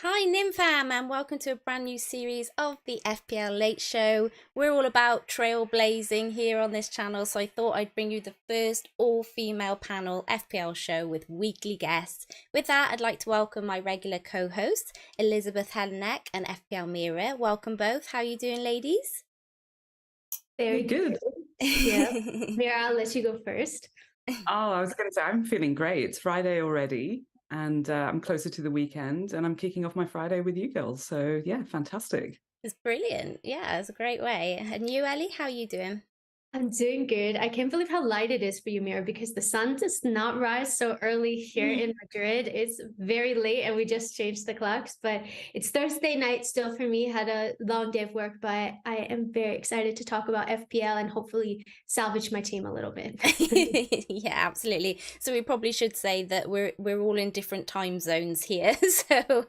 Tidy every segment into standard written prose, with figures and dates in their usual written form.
Hi Nimfam and welcome to a brand new series of the FPL Late Show. We're all about trailblazing here on this channel, so I thought I'd bring you the first all-female panel FPL show with weekly guests. With that, I'd like to welcome my regular co-hosts, Elizabeth Helenek and FPL Mira. Welcome both. How are you doing, ladies? Very good. Yeah. Mira, I'll let you go first. I was going to say, I'm feeling great. It's Friday already, and I'm closer to the weekend, and I'm kicking off my Friday with you girls. So, yeah, fantastic. It's brilliant. Yeah, it's a great way. And you, Ellie, how are you doing? I'm doing good. I can't believe how light it is for you, Mira, because the sun does not rise so early here in Madrid. It's very late and we just changed the clocks, but it's Thursday night still for me. Had a long day of work, but I am very excited to talk about FPL and hopefully salvage my team a little bit. Yeah, absolutely. So we probably should say that we're all in different time zones here. So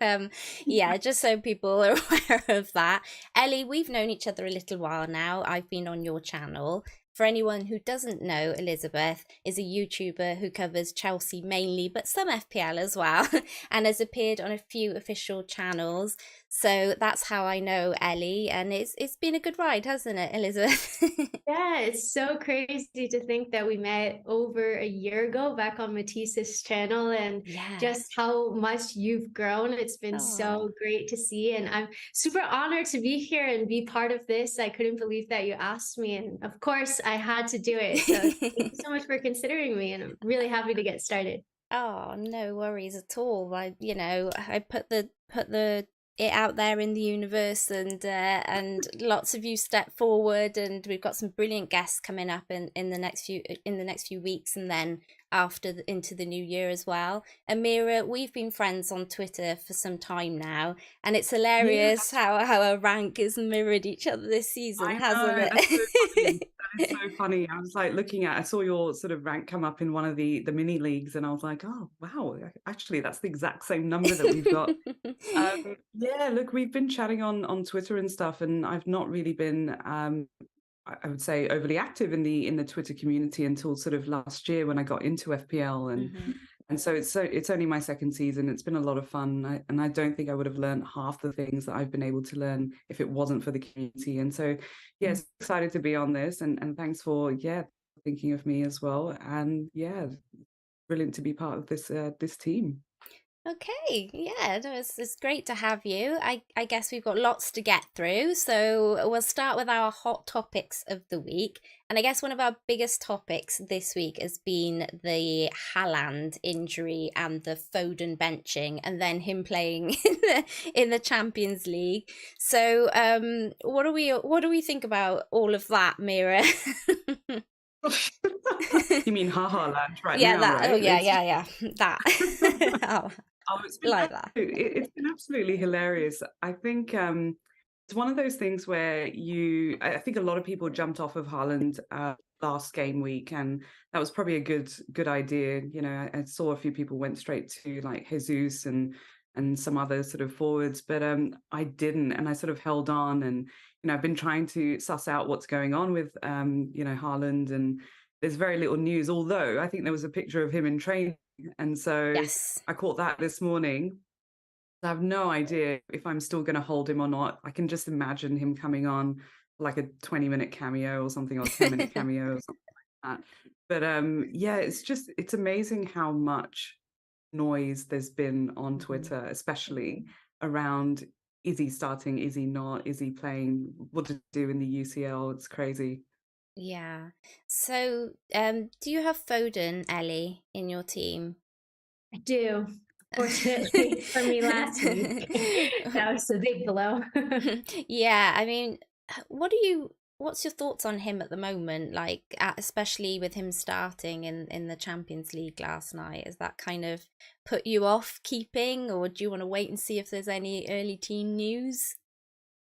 yeah, just so people are aware of that. Ellie, we've known each other a little while now. I've been on your channel. For anyone who doesn't know, Elizabeth is a YouTuber who covers Chelsea mainly, but some FPL as well, and has appeared on a few official channels. So that's how I know Ellie, and it's been a good ride, hasn't it, Elizabeth? Yeah, it's so crazy to think that we met over a year ago back on Matisse's channel and Yeah. just how much you've grown. It's been Oh. so great to see. And I'm super honored to be here and be part of this. I couldn't believe that you asked me. And of course, I had to do it. So thank you so much for considering me. And I'm really happy to get started. Oh, no worries at all. I put the it out there in the universe, and lots of you step forward, and we've got some brilliant guests coming up in the next few weeks, and then into the new year as well. Amira, we've been friends on Twitter for some time now, and it's Yeah, hilarious how our rank has mirrored each other this season, I hasn't know. That's so funny. it? That is so funny. I was like I saw your sort of rank come up in one of the mini leagues, and I was like, oh, wow, actually, that's the exact same number that we've got. Yeah, look, we've been chatting on Twitter and stuff, and I've not really been I would say overly active in the Twitter community until sort of last year when I got into FPL, Mhm. and so it's only my second season. It's been a lot of fun, and I don't think I would have learned half the things that I've been able to learn if it wasn't for the community. And so, yes, excited to be on this, and thanks for thinking of me as well. And yeah, brilliant to be part of this team. Okay, yeah, no, it's great to have you. I guess we've got lots to get through, so we'll start with our hot topics of the week. And I guess one of our biggest topics this week has been the Haaland injury and the Foden benching, and then him playing in the Champions League. So, what do we think about all of that, Mira? You mean haha land right Yeah, now, that. Oh, right? yeah, yeah, yeah. That. Oh, Oh, it's been like that. it's been absolutely hilarious. I think it's one of those things where I think a lot of people jumped off of Haaland last game week, and that was probably a good idea. You know, I saw a few people went straight to like Jesus and some other sort of forwards, but I didn't, and I sort of held on, and I've been trying to suss out what's going on with Haaland, and there's very little news. Although I think there was a picture of him in training, and so Yes. I caught that this morning. I have no idea if I'm still going to hold him or not. I can just imagine him coming on like a 20-minute cameo or something, or 10-minute cameo or something like that. But yeah, it's amazing how much noise there's been on Mhm. Twitter, especially around is he starting, is he not, is he playing, what to do in the UCL? It's crazy. Yeah. So, do you have Foden, Ellie, in your team? I do. Fortunately for me last week, that was a big blow. Yeah, I mean, what's your thoughts on him at the moment? Like, especially with him starting in the Champions League last night, has that kind of put you off keeping, or do you want to wait and see if there's any early team news?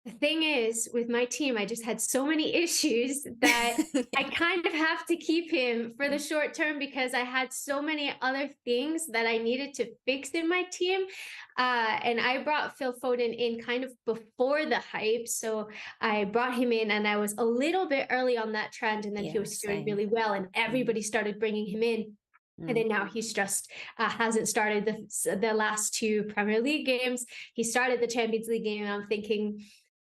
The thing is, with my team, I just had so many issues that I kind of have to keep him for the short term because I had so many other things that I needed to fix in my team. And I brought Phil Foden in kind of before the hype. So I brought him in and I was a little bit early on that trend. And then he Yeah, was doing same. really well, and Mm, everybody started bringing him in. And then now he's just hasn't started the last two Premier League games. He started the Champions League game, and I'm thinking,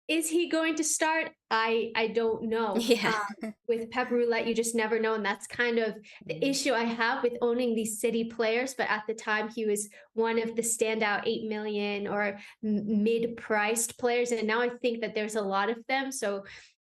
is he going to start? I don't know. Yeah. With Pep Roulette, you just never know. And that's kind of the issue I have with owning these City players. But at the time, he was one of the standout 8 million or mid-priced players. And now I think that there's a lot of them. So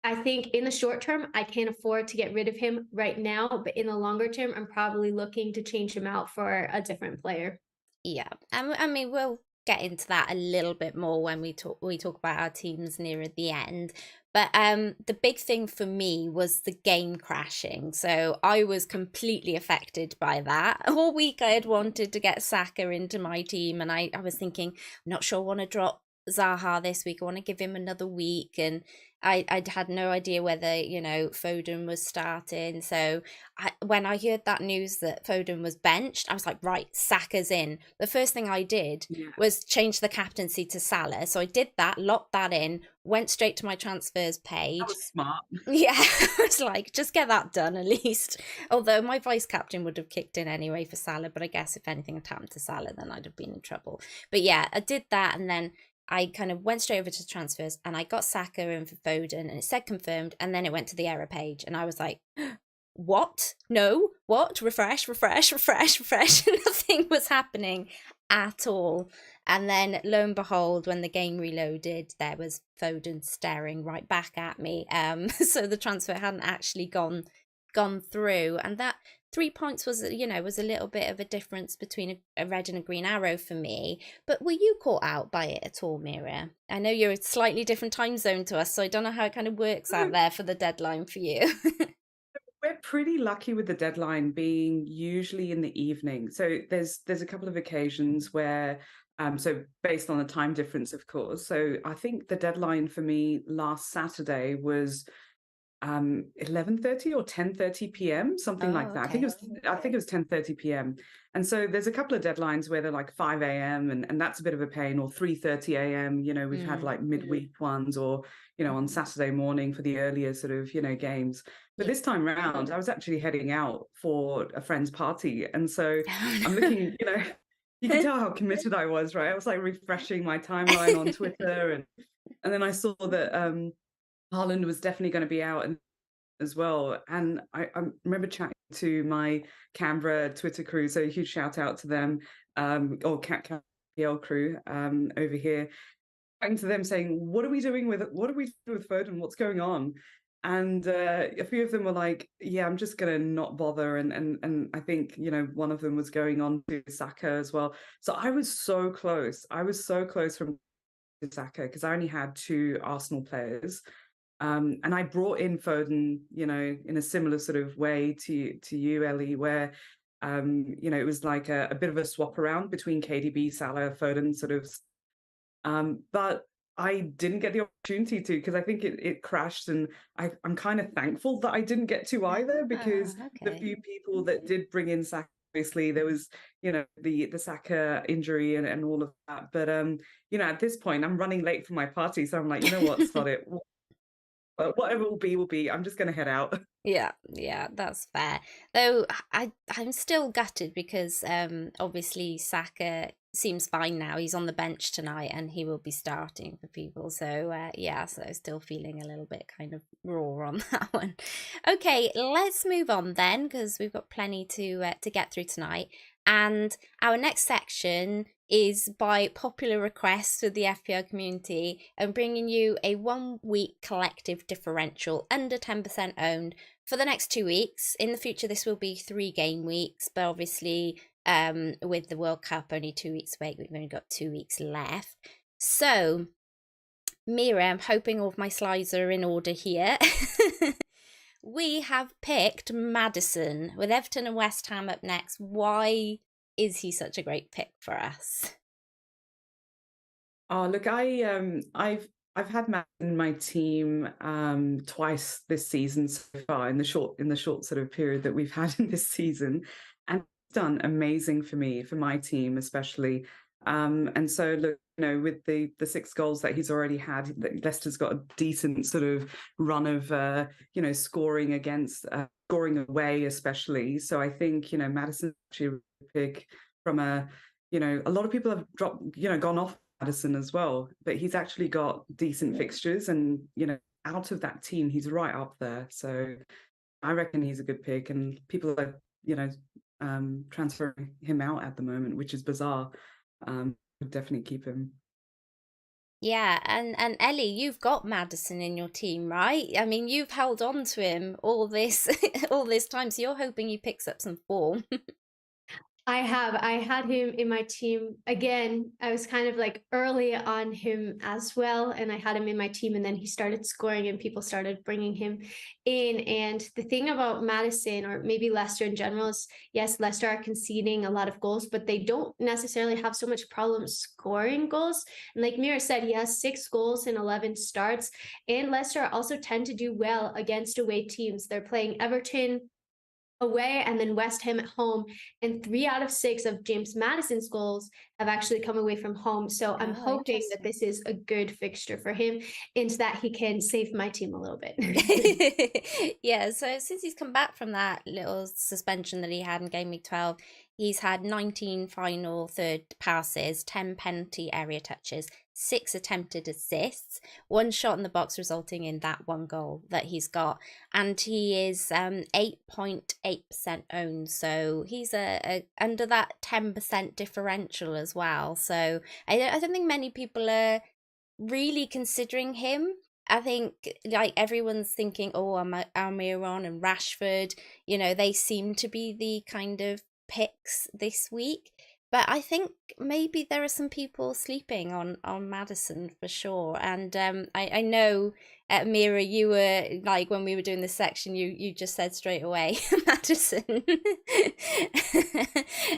I think in the short term, I can't afford to get rid of him right now. But in the longer term, I'm probably looking to change him out for a different player. Yeah, and I mean we'll get into that a little bit more when we talk about our teams nearer the end. But the big thing for me was the game crashing. So I was completely affected by that. All week I had wanted to get Saka into my team, and I was thinking, I'm not sure I want to drop Zaha this week. I want to give him another week, and I had no idea whether Foden was starting. So when I heard that news that Foden was benched, I was like, right, Saka's in. The first thing I did was change the captaincy to Salah. So I did that, locked that in, went straight to my transfers page. That was smart. Yeah, I was like, just get that done at least. Although my vice captain would have kicked in anyway for Salah, but I guess if anything had happened to Salah, then I'd have been in trouble. But yeah, I did that, and then I kind of went straight over to transfers, and I got Saka in for Foden, and it said confirmed, and then it went to the error page, and I was like, what? No? What? Refresh. Nothing was happening at all. And then lo and behold, when the game reloaded, there was Foden staring right back at me. So the transfer hadn't actually gone through, and that 3 points was was a little bit of a difference between a red and a green arrow for me. But were you caught out by it at all, Mira? I know you're a slightly different time zone to us, so I don't know how it kind of works out there for the deadline for you. We're pretty lucky with the deadline being usually in the evening. So there's a couple of occasions where so based on the time difference, of course. So I think the deadline for me last Saturday was 11:30 or 10:30 p.m., something like that. Okay. I think it was 10:30 p.m. And so there's a couple of deadlines where they're like 5 a.m. and that's a bit of a pain, or 3:30 a.m. We've had like midweek ones, or on Saturday morning for the earlier sort of games. But this time round, I was actually heading out for a friend's party, and so I'm looking, you can tell how committed I was, right? I was like refreshing my timeline on Twitter, and then I saw that Haaland was definitely going to be out as well. And I remember chatting to my Canberra Twitter crew, so a huge shout out to them, or Jehl crew over here, chatting to them saying, what do we do with Foden? What's going on? And a few of them were like, yeah, I'm just going to not bother. And I think, one of them was going on to Saka as well. So I was so close. From Saka because I only had 2 Arsenal players. And I brought in Foden, in a similar sort of way to you, Ellie, where, it was like a bit of a swap around between KDB, Salah, Foden sort of. But I didn't get the opportunity to, because I think it crashed, and I'm kind of thankful that I didn't get to either, because the few people that did bring in Saka, obviously there was, the Saka injury and all of that. But, at this point, I'm running late for my party, so I'm like, you know what, sod it. Whatever will be. I'm just going to head out. Yeah, that's fair. Though I'm still gutted because obviously Saka seems fine now. He's on the bench tonight and he will be starting for people. So so still feeling a little bit kind of raw on that one. Okay, let's move on then, because we've got plenty to get through tonight. And our next section is by popular request with the FPL community, and bringing you a 1 week collective differential under 10% owned for the next 2 weeks. In the future, this will be 3 game weeks, but obviously with the World Cup only 2 weeks away, we've only got 2 weeks left. So, Mira, I'm hoping all of my slides are in order here. We have picked Maddison with Everton and West Ham up next. Why is he such a great pick for us? Oh, look, I've had Matt in my team twice this season so far, in the short sort of period that we've had in this season, and it's done amazing for me, for my team especially. And so, look, with the 6 goals that he's already had, Leicester's got a decent sort of run of, scoring against, scoring away, especially. So I think, Maddison's actually a pick from a lot of people have dropped, gone off Maddison as well, but he's actually got decent fixtures, and, out of that team, he's right up there. So I reckon he's a good pick, and people are, transferring him out at the moment, which is bizarre. Would definitely keep him. Yeah, and Ellie, you've got Maddison in your team, right? I mean, you've held on to him all this all this time, so you're hoping he picks up some form. I had him in my team again. I was kind of like early on him as well, and I had him in my team, and then he started scoring, and people started bringing him in. And the thing about Madison, or maybe Leicester in general, is yes, Leicester are conceding a lot of goals, but they don't necessarily have so much problem scoring goals. And like Mira said, he has 6 goals in 11 starts, and Leicester also tend to do well against away teams. They're playing Everton away and then West Ham at home. And 3 out of 6 of James Maddison's goals have actually come away from home. So I'm Oh, hoping that interesting. this is a good fixture for him, and that he can save my team a little bit. Yeah, so since he's come back from that little suspension that he had in Game Week 12, he's had 19 final third passes, 10 penalty area touches, 6 attempted assists, 1 shot in the box, resulting in that 1 goal that he's got. And he is 8.8% owned, so he's a under that 10% differential as well. So I don't think many people are really considering him. I think like everyone's thinking, oh, Almiron and Rashford, they seem to be the kind of picks this week. But I think maybe there are some people sleeping on Maddison for sure. And I know, Mira, you were like, when we were doing this section, you just said straight away Maddison.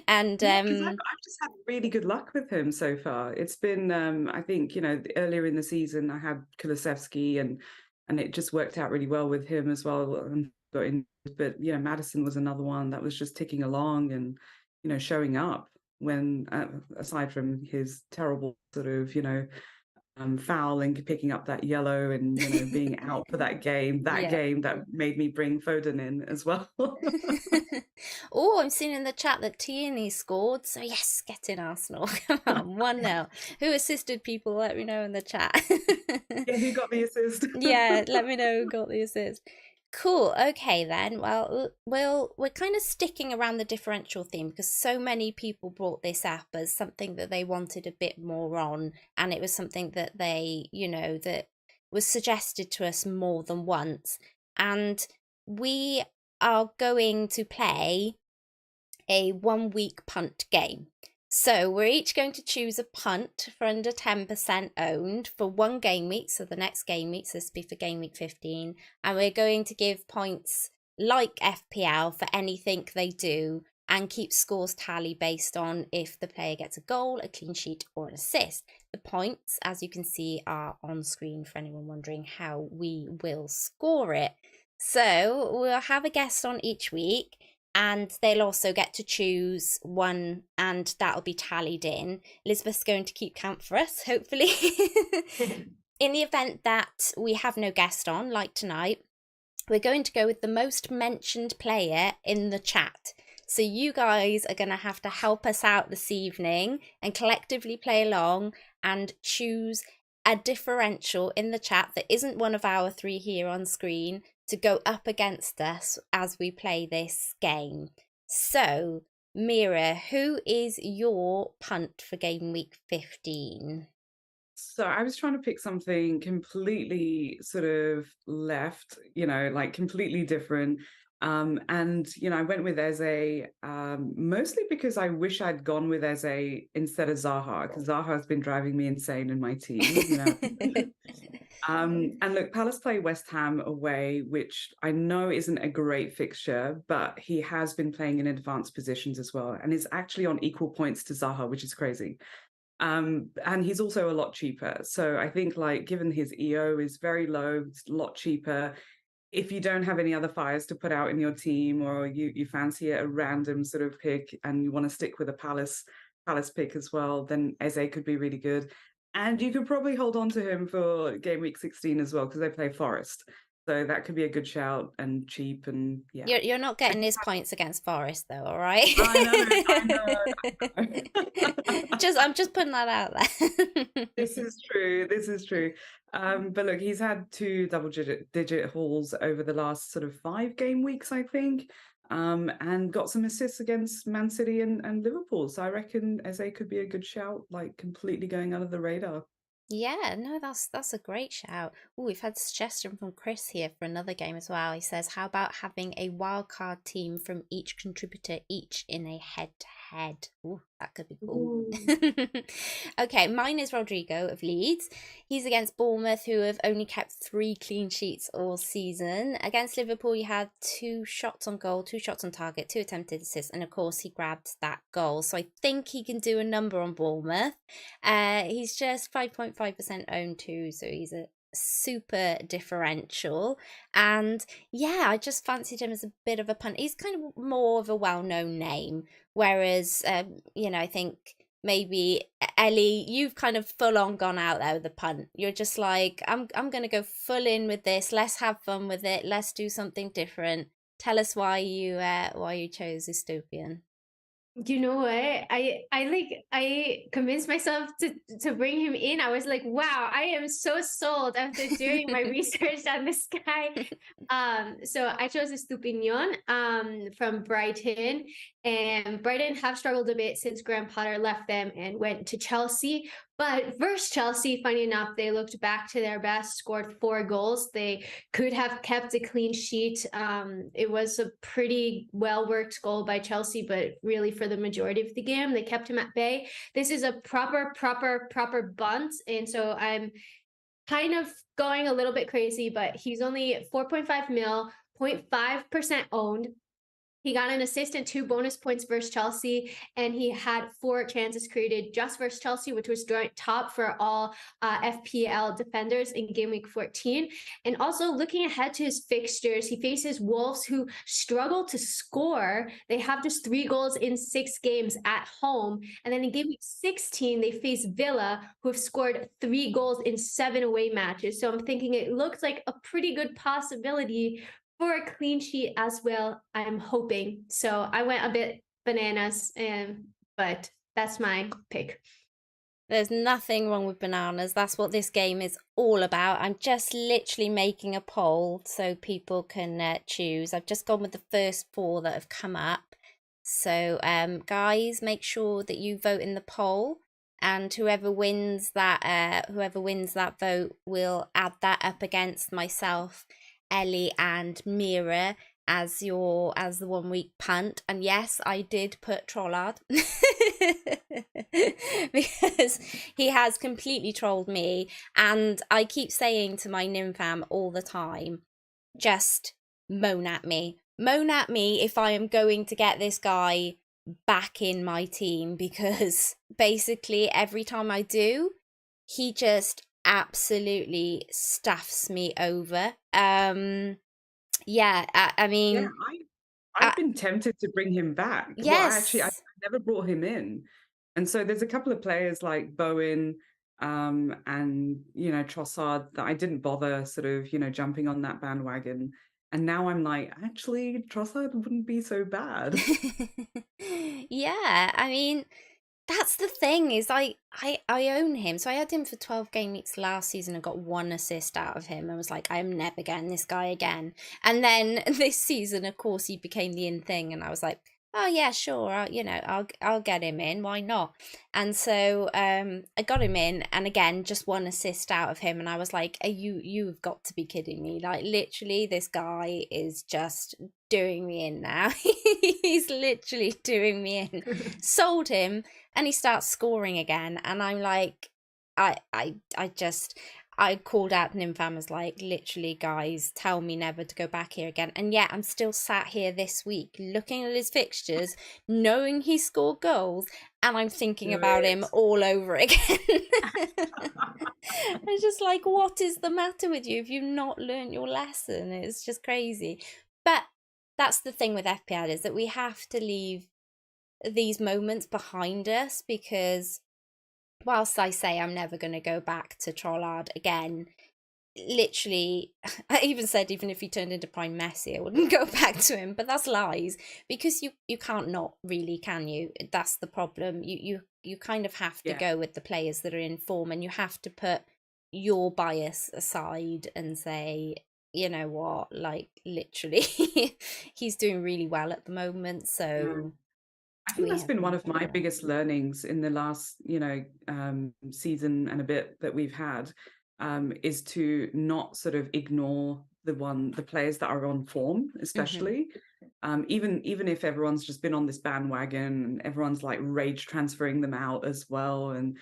And Yeah, because I've just had really good luck with him so far. It's been, I think, earlier in the season I had Kulusevski, and it just worked out really well with him as well. And but Maddison was another one that was just ticking along and showing up when, aside from his terrible sort of fouling, picking up that yellow, and being out for that game Yeah. that made me bring Foden in as well. Oh, I'm seeing in the chat that Tierney scored. So yes, get in Arsenal. Come on, 1-0. Who assisted people? Let me know in the chat. Yeah, who got the assist? Yeah, let me know who got the assist. Cool. Okay then. Well, we're kind of sticking around the differential theme because so many people brought this up as something that they wanted a bit more on, and it was something that they, that was suggested to us more than once. And we are going to play a 1-week punt game. So we're each going to choose a punt for under 10% owned for 1 game week. So the next game week, so this will be for game week 15. And we're going to give points like FPL for anything they do, and keep scores tally based on if the player gets a goal, a clean sheet, or an assist. The points, as you can see, are on screen for anyone wondering how we will score it. So we'll have a guest on each week, and they'll also get to choose one, and that'll be tallied in. Elizabeth's going to keep count for us, hopefully. In the event that we have no guest on, like tonight, we're going to go with the most mentioned player in the chat. So you guys are going to have to help us out this evening and collectively play along and choose a differential in the chat that isn't one of our 3 here on screen to go up against us as we play this game. So, Mira, who is your punt for game week 15? So I was trying to pick something completely sort of left, like completely different. And, I went with Eze, mostly because I wish I'd gone with Eze instead of Zaha, because Zaha has been driving me insane in my team. And look, Palace play West Ham away, which I know isn't a great fixture, but he has been playing in advanced positions as well, and is actually on equal points to Zaha, which is crazy. And he's also a lot cheaper. So I think, like, given his EO is very low, it's a lot cheaper. If you don't have any other fires to put out in your team, or you fancy a random sort of pick and you want to stick with a Palace Palace pick as well, then Eze could be really good. And you could probably hold on to him for game week 16 as well, because they play Forest. So that could be a good shout and cheap, and yeah. You're not getting his points against Forest though, all right? I know. I'm just putting that out there. This is true. This is true. But look, he's had 2 double-digit hauls over the last sort of 5 game weeks, I think, and got some assists against Man City and Liverpool. So I reckon Eze could be a good shout, like completely going under the radar. Yeah, no, that's a great shout. Oh, we've had a suggestion from Chris here for another game as well. He says, how about having a wildcard team from each contributor, each in a head-to-head? Oh, that could be cool. Okay, mine is Rodrigo of Leeds. He's against Bournemouth, who have only kept 3 clean sheets all season. Against Liverpool, he had 2 shots on goal, 2 shots on target, 2 attempted assists, and of course he grabbed that goal. So I think he can do a number on Bournemouth. He's just 5.5% owned too, so he's a super differential. And yeah, I just fancied him as a bit of a punt. He's kind of more of a well-known name, whereas I think maybe Ellie, you've kind of full on gone out there with the punt. You're just like, I'm gonna go full in with this. Let's have fun with it. Let's do something different. Tell us why you chose Dystopian. You know what? I convinced myself to bring him in. I was like, wow, I am so sold after doing my research on this guy. So I chose Estupinian from Brighton, and Brighton have struggled a bit since Graham Potter left them and went to Chelsea. But versus Chelsea, funny enough, they looked back to their best, scored 4 goals. They could have kept a clean sheet. It was a pretty well-worked goal by Chelsea, but really for the majority of the game, they kept him at bay. This is a proper bunt, and so I'm kind of going a little bit crazy, but he's only 4.5 mil, 0.5% owned. He got an assist and 2 bonus points versus Chelsea, and he had 4 chances created just versus Chelsea, which was joint top for all FPL defenders in game week 14. And also looking ahead to his fixtures, he faces Wolves, who struggle to score. They have just 3 goals in 6 games at home. And then in game week 16, they face Villa, who have scored 3 goals in 7 away matches. So I'm thinking it looks like a pretty good possibility for a clean sheet as well, I'm hoping. So I went a bit bananas, but that's my pick. There's nothing wrong with bananas. That's what this game is all about. I'm just literally making a poll so people can choose. I've just gone with the first 4 that have come up. So guys, make sure that you vote in the poll, and whoever wins that vote will add that up against myself, Ellie and Mira as the 1 week punt. And yes, I did put Trollard because he has completely trolled me, and I keep saying to my Nymfam all the time, just moan at me if I am going to get this guy back in my team, because basically every time I do, he just absolutely stuffs me over. I mean, Yeah, I've been tempted to bring him back. Yes. Well, actually, I never brought him in. And so there's a couple of players like Bowen and, Trossard that I didn't bother sort of, jumping on that bandwagon. And now I'm like, actually, Trossard wouldn't be so bad. yeah, I mean, that's the thing, is I own him. So I had him for 12 game weeks last season and got 1 assist out of him. I was like, I'm never getting this guy again. And then this season, of course, he became the in thing, and I was like, oh yeah, sure, I'll get him in. Why not? And so I got him in, and again, just 1 assist out of him, and I was like, you've got to be kidding me! Like, literally, this guy is just doing me in now. He's literally doing me in. Sold him, and he starts scoring again, and I'm like, I called out Nymfam, was like, literally, guys, tell me never to go back here again. And yet I'm still sat here this week looking at his fixtures, knowing he scored goals, and I'm thinking about him all over again. I'm just like, what is the matter with you? If you've not learned your lesson, it's just crazy. But that's the thing with FPL, is that we have to leave these moments behind us, because whilst I say I'm never going to go back to Trollard again, literally, I even said even if he turned into Prime Messi, I wouldn't go back to him. But that's lies, because you can't not really, can you? That's the problem. You kind of have to Yeah. go with the players that are in form, and you have to put your bias aside and say, you know what, like literally, he's doing really well at the moment. So I think that's been one of my yeah. biggest learnings in the last, season and a bit that we've had, is to not sort of ignore the players that are on form, especially. Even if everyone's just been on this bandwagon and everyone's like rage transferring them out as well. And,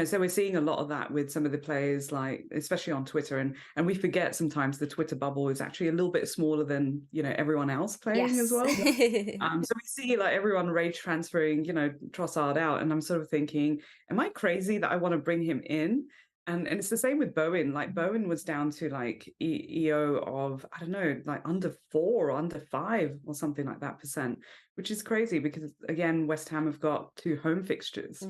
so we're seeing a lot of that with some of the players, like, especially on Twitter. And we forget sometimes the Twitter bubble is actually a little bit smaller than, everyone else playing as well. So we see like everyone rage transferring, Trossard out. And I'm sort of thinking, am I crazy that I want to bring him in? And it's the same with Bowen. Like Bowen was down to like EO of, I don't know, like under 4 or under 5 or something like that %, which is crazy because again, West Ham have got 2 home fixtures.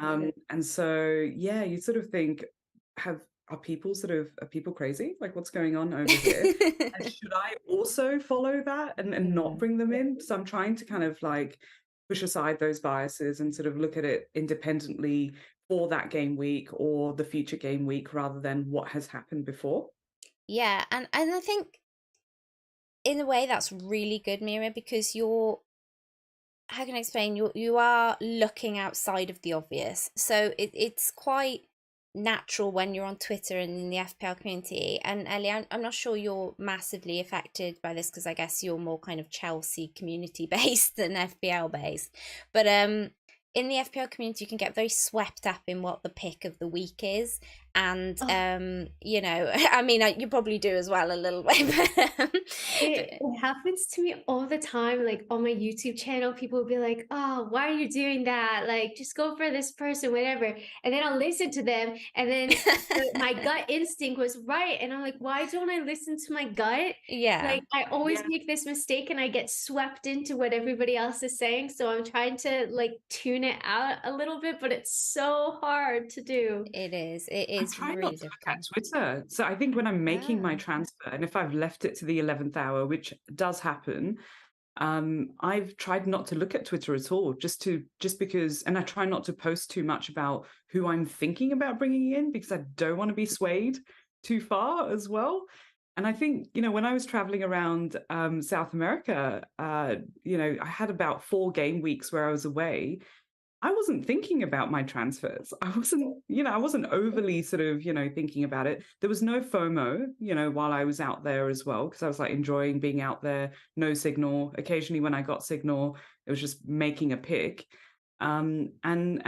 And so, yeah, you sort of think, are people crazy? Like what's going on over here? And should I also follow that and not bring them in? So I'm trying to kind of like push aside those biases and sort of look at it independently for that game week or the future game week rather than what has happened before. Yeah, and I think in a way that's really good, Mira, because you're, how can I explain, you are looking outside of the obvious. So it's quite natural when you're on Twitter and in the FPL community. And Ellie, I'm not sure you're massively affected by this because I guess you're more kind of Chelsea community based than FPL based. But in the FPL community, you can get very swept up in what the pick of the week is. And, I mean, you probably do as well a little bit. It happens to me all the time. Like on my YouTube channel, people will be like, oh, why are you doing that? Like, just go for this person, whatever. And then I'll listen to them. And then my gut instinct was right. And I'm like, why don't I listen to my gut? Yeah. Like, I always make this mistake and I get swept into what everybody else is saying. So I'm trying to like tune it out a little bit, but it's so hard to do. It is. I'm trying not to look at Twitter. So I think when I'm making my transfer, and if I've left it to the 11th hour, which does happen, I've tried not to look at Twitter at all, just because, and I try not to post too much about who I'm thinking about bringing in because I don't want to be swayed too far as well. And I think, when I was traveling around South America, I had about 4 game weeks where I was away. I wasn't thinking about my transfers. I wasn't overly sort of, thinking about it. There was no FOMO, while I was out there as well, because I was like enjoying being out there, no signal. Occasionally when I got signal, it was just making a pick, and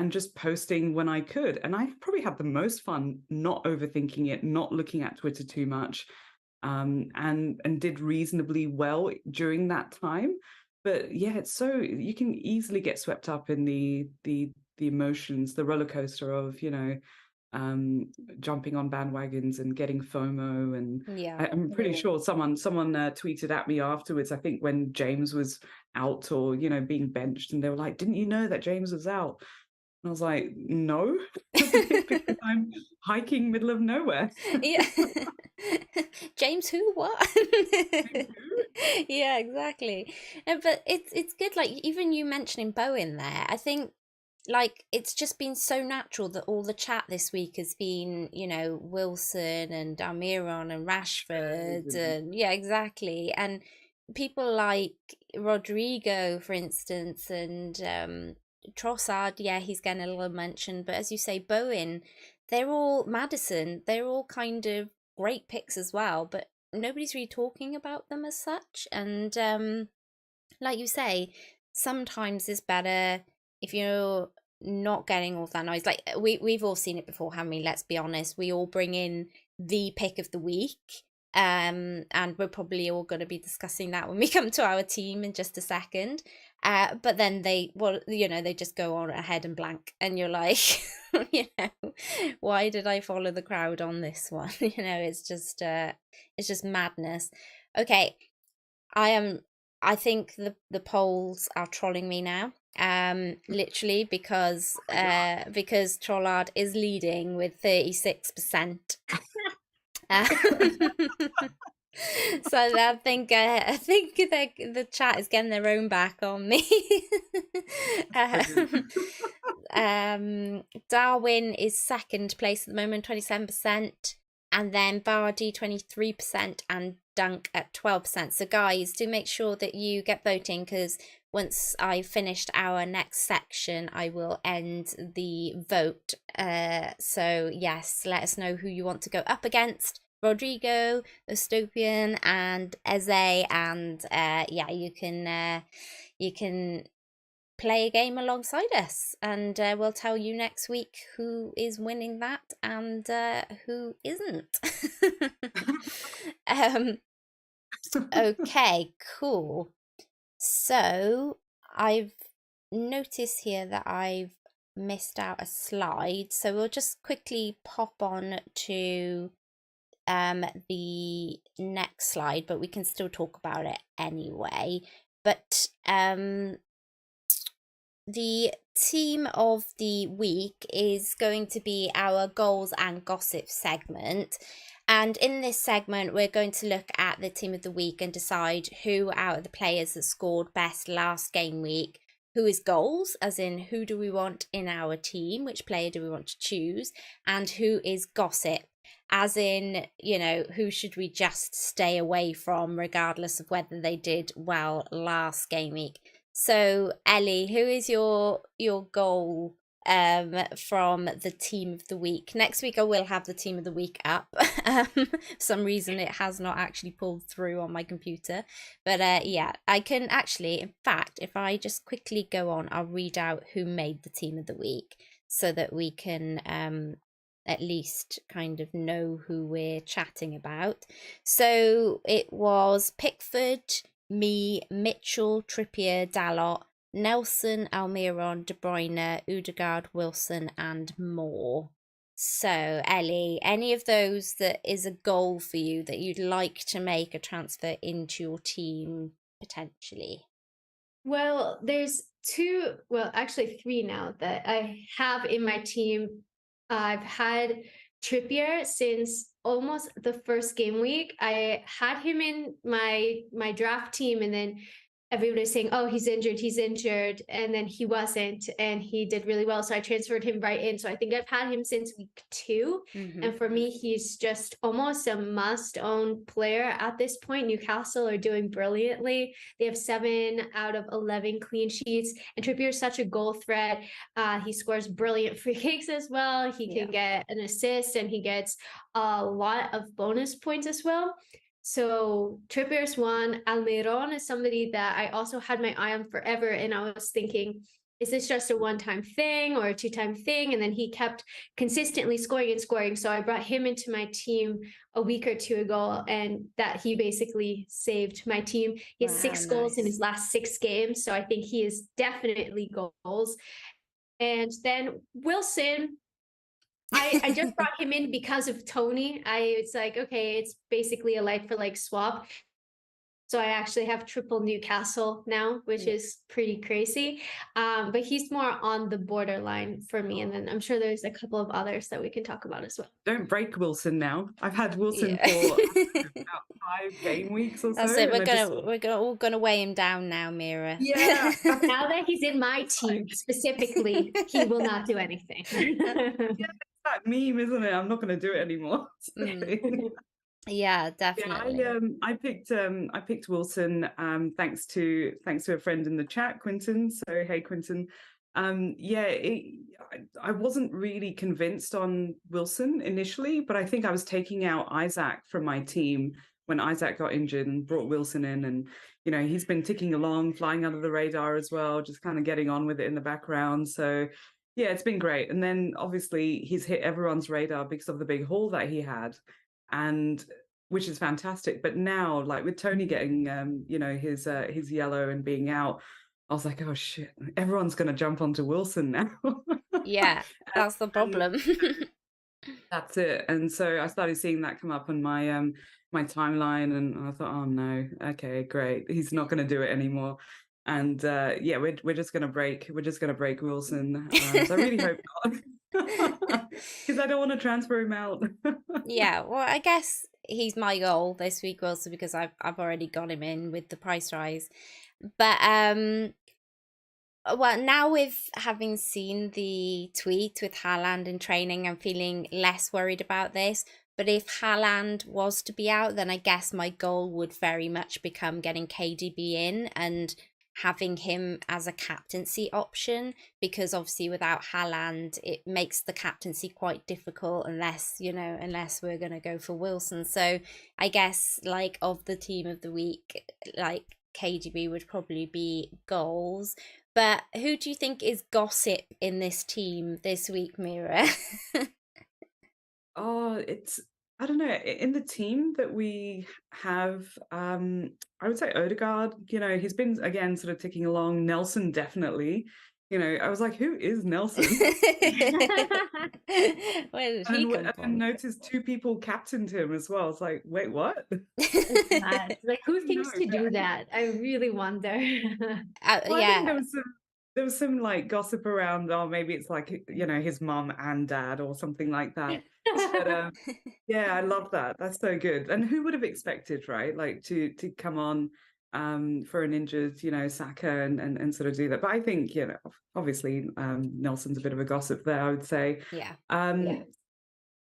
just posting when I could. And I probably had the most fun not overthinking it, not looking at Twitter too much, and did reasonably well during that time. But yeah, it's so you can easily get swept up in the emotions, the roller coaster of jumping on bandwagons and getting FOMO. And Yeah, I'm pretty sure someone tweeted at me afterwards. I think when James was out or being benched, and they were like, "Didn't you know that James was out?" And I was like, "No," because I'm hiking middle of nowhere. yeah. James who? What? Yeah, exactly. No, but it's good. Like even you mentioning Bowen there, I think like it's just been so natural that all the chat this week has been, Wilson and Almiron and Rashford and yeah, exactly. And people like Rodrigo, for instance, and Trossard, yeah, he's getting a little mention, but as you say, Bowen, they're all Madison, they're all kind of great picks as well, but nobody's really talking about them as such. And like you say, sometimes it's better if you're not getting all that noise. Like we've all seen it before, haven't we? Let's be honest. We all bring in the pick of the week. And we're probably all going to be discussing that when we come to our team in just a second. But then they just go on ahead and blank, and you're like, why did I follow the crowd on this one? It's just madness. Okay, I think the polls are trolling me now. literally because Trollard is leading with 36%. So I think the chat is getting their own back on me. Darwin is second place at the moment, 27%, and then Bardi 23% and Dunk at 12%. So guys, do make sure that you get voting, because once I've finished our next section, I will end the vote. So yes, let us know who you want to go up against. Rodrigo, Ostopian, and Eze, and yeah, you can play a game alongside us, and we'll tell you next week who is winning that and who isn't. Okay, cool. So I've noticed here that I've missed out a slide, so we'll just quickly pop on to the next slide, but we can still talk about it anyway. But the team of the week is going to be our goals and gossip segment. And in this segment, we're going to look at the team of the week and decide who out of the players that scored best last game week, who is goals, as in who do we want in our team, which player do we want to choose, and who is gossip, as in, you know, who should we just stay away from regardless of whether they did well last game week. So Ellie, who is your goal from the team of the week? Next week I will have the team of the week up. For some reason it has not actually pulled through on my computer, but yeah, I can actually, in fact, if I just quickly go on, I'll read out who made the team of the week so that we can at least kind of know who we're chatting about. So it was Pickford, me, Mitchell, Trippier, Dalot, Nelson, Almiron, De Bruyne, Odegaard, Wilson, and more. So Ellie, any of those that is a goal for you that you'd like to make a transfer into your team potentially? Well, there's actually three now that I have in my team. I've had Trippier since almost the first game week. I had him in my draft team, and then everybody was saying, "Oh, he's injured," and then he wasn't, and he did really well. So I transferred him right in. So I think I've had him since week 2, and for me, he's just almost a must-own player at this point. Newcastle are doing brilliantly. They have 7 out of 11 clean sheets, and Trippier is such a goal threat. He scores brilliant free kicks as well. He can get an assist, and he gets a lot of bonus points as well. So Trippier's one. Almiron is somebody that I also had my eye on forever, and I was thinking, is this just a one-time thing or a two-time thing? And then he kept consistently scoring and scoring. So I brought him into my team a week or 2 ago, and that he basically saved my team. He has 6 goals in his last 6 games. So I think he is definitely goals. And then Wilson, I just brought him in because of Tony. It's like, okay, it's basically a like for like swap. So I actually have triple Newcastle now, which is pretty crazy. But he's more on the borderline for me. And then I'm sure there's a couple of others that we can talk about as well. Don't break Wilson now. I've had Wilson for about 5 game weeks or so. That's it. We're all gonna weigh him down now, Mira. Yeah. Now that he's in my team specifically, he will not do anything. Yeah, that meme, isn't it? I'm not going to do it anymore. Yeah, definitely. Yeah, I picked Wilson thanks to a friend in the chat, Quinton. So hey, Quinton. Yeah, I wasn't really convinced on Wilson initially, but I think I was taking out Isaac from my team when Isaac got injured and brought Wilson in, and you know, he's been ticking along, flying under the radar as well, just kind of getting on with it in the background. So yeah, it's been great. And then obviously he's hit everyone's radar because of the big haul that he had, and which is fantastic. But now, like with Tony getting you know, his yellow and being out, I was like, oh shit, everyone's going to jump onto Wilson now. Yeah, that's the problem. That's it. And so I started seeing that come up on my my timeline, and I thought, oh no, okay, great, he's not going to do it anymore. And yeah, we're just gonna break Wilson. So I really hope not, because I don't want to transfer him out. Yeah, well, I guess he's my goal this week also because I've already got him in with the price rise. But well, now with having seen the tweet with Haaland in training, I'm feeling less worried about this. But if Haaland was to be out, then I guess my goal would very much become getting KDB in and having him as a captaincy option, because obviously without Haaland, it makes the captaincy quite difficult unless we're going to go for Wilson. So I guess like of the team of the week, like KDB would probably be goals. But who do you think is gossip in this team this week, Mira? Oh, I don't know. In the team that we have, I would say Odegaard, he's been again sort of ticking along. Nelson, definitely. I was like, who is Nelson? Where did he come And I from? noticed 2 people captained him as well. It's like, wait, what? Like, who thinks No, to do that? I really wonder. well, I think Yeah. there was some like gossip around, oh, maybe it's like, his mom and dad or something like that. But yeah, I love that. That's so good. And who would have expected, right? Like to come on for an injured, Saka and sort of do that. But I think, obviously Nelson's a bit of a gossip there, I would say. Yeah. Yeah.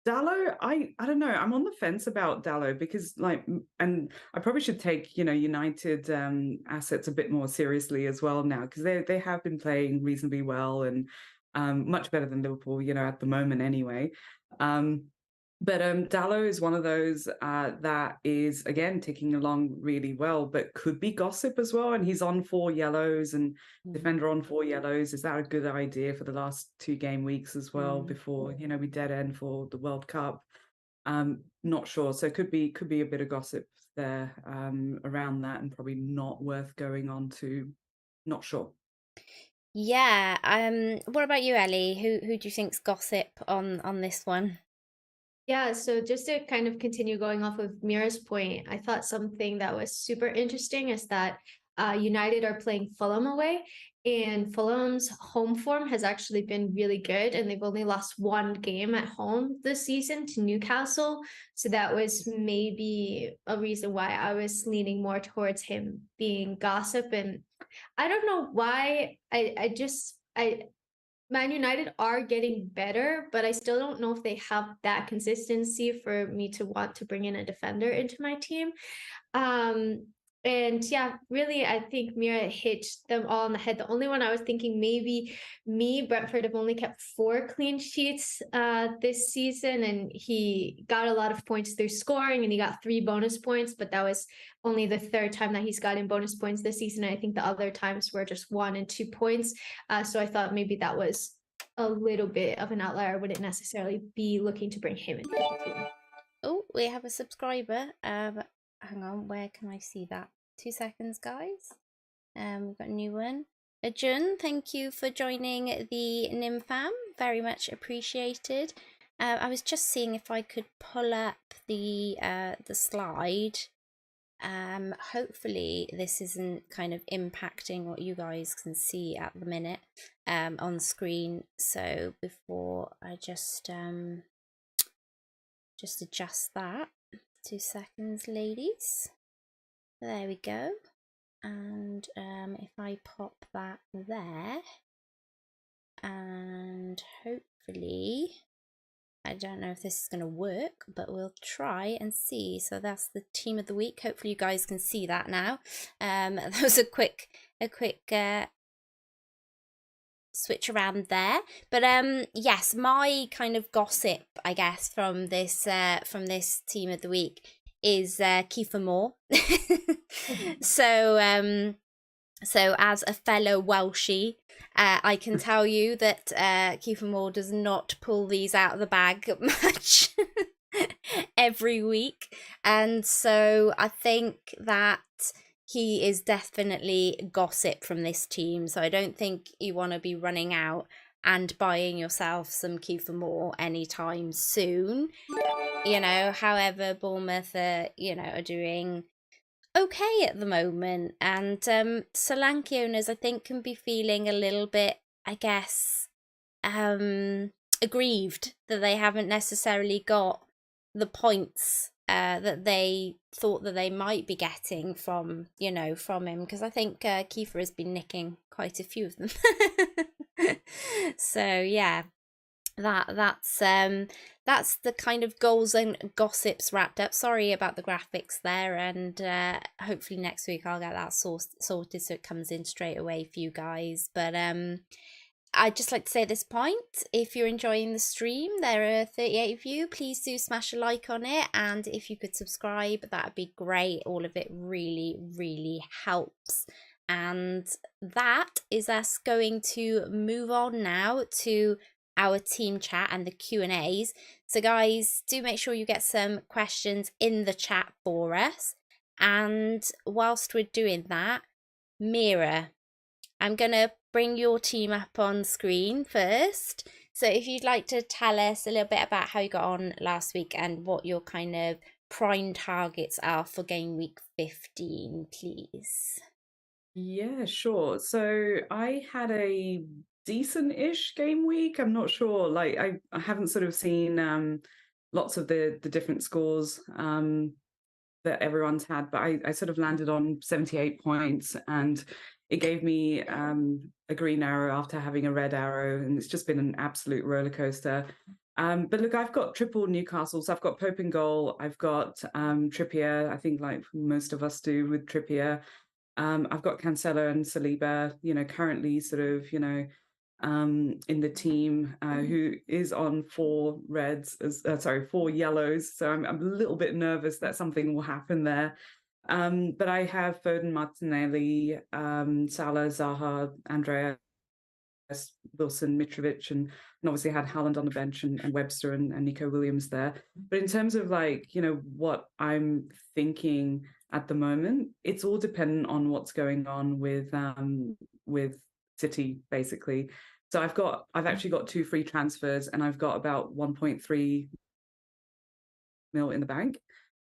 Dallo, I don't know. I'm on the fence about Dallo because and I probably should take, United assets a bit more seriously as well now, because they have been playing reasonably well and much better than Liverpool, at the moment anyway. But Dallo is one of those that is, again, ticking along really well, but could be gossip as well. And he's on 4 yellows and defender on 4 yellows. Is that a good idea for the last 2 game weeks as well before, we dead end for the World Cup? Not sure. So could be a bit of gossip there around that, and probably not worth going on to. Not sure. Yeah. What about you, Ellie? Who do you think's gossip on this one? Yeah, so just to kind of continue going off of Mira's point, I thought something that was super interesting is that United are playing Fulham away, and Fulham's home form has actually been really good, and they've only lost 1 game at home this season to Newcastle. So that was maybe a reason why I was leaning more towards him being gossip. And I don't know why. Man United are getting better, but I still don't know if they have that consistency for me to want to bring in a defender into my team. And yeah, really, I think Mira hit them all on the head. The only one I was thinking maybe Brentford have only kept 4 clean sheets this season, and he got a lot of points through scoring, and he got 3 bonus points, but that was only the 3rd time that he's gotten bonus points this season. I think the other times were just 1 and 2 points. So I thought maybe that was a little bit of an outlier. I wouldn't necessarily be looking to bring him into the team. Oh, we have a subscriber. Hang on, where can I see that? 2 seconds, guys. We've got a new one. Jun, thank you for joining the Nimfam. Very much appreciated. I was just seeing if I could pull up the slide. Hopefully this isn't kind of impacting what you guys can see at the minute on screen. So before I just adjust that. 2 seconds, ladies. There we go. And if I pop that there, and hopefully, I don't know if this is going to work, but we'll try and see. So that's the team of the week. Hopefully you guys can see that now. That was a quick switch around there. But yes, my kind of gossip, I guess, from this team of the week is Kiefer Moore. So as a fellow Welshie, I can tell you that Kiefer Moore does not pull these out of the bag much every week. And so I think that he is definitely gossip from this team. So I don't think you want to be running out and buying yourself some Kiefer Moore anytime soon. However, Bournemouth are doing okay at the moment, and Solanke owners, I think, can be feeling a little bit, I guess, aggrieved that they haven't necessarily got the points that they thought that they might be getting from from him, because I think Kiefer has been nicking quite a few of them. So yeah, that's the kind of goals and gossips wrapped up. Sorry about the graphics there, and hopefully next week I'll get that sorted so it comes in straight away for you guys. But I'd just like to say at this point, if you're enjoying the stream, there are 38 of you, please do smash a like on it, and if you could subscribe, that'd be great. All of it really, really helps. And that is us going to move on now to our team chat and the Q&As. So guys, do make sure you get some questions in the chat for us. And whilst we're doing that, Mira, I'm going to bring your team up on screen first. So if you'd like to tell us a little bit about how you got on last week and what your kind of prime targets are for game week 15, please. Yeah, sure. So I had a decent-ish game week. I'm not sure. Like I haven't sort of seen lots of the different scores that everyone's had, but I sort of landed on 78 points, and it gave me a green arrow after having a red arrow, and it's just been an absolute roller coaster. But look, I've got triple Newcastle, so I've got Pope in goal, I've got Trippier, I think like most of us do with Trippier. I've got Cancelo and Saliba, currently sort of, in the team, who is on 4 reds, sorry, 4 yellows. So I'm a little bit nervous that something will happen there. But I have Foden, Martinelli, Salah, Zaha, Andrea, Wilson, Mitrovic, and obviously had Haaland on the bench and Webster and Nico Williams there. But in terms of what I'm thinking at the moment, it's all dependent on what's going on with City, basically. So I've actually got 2 free transfers, and I've got about 1.3 mil in the bank.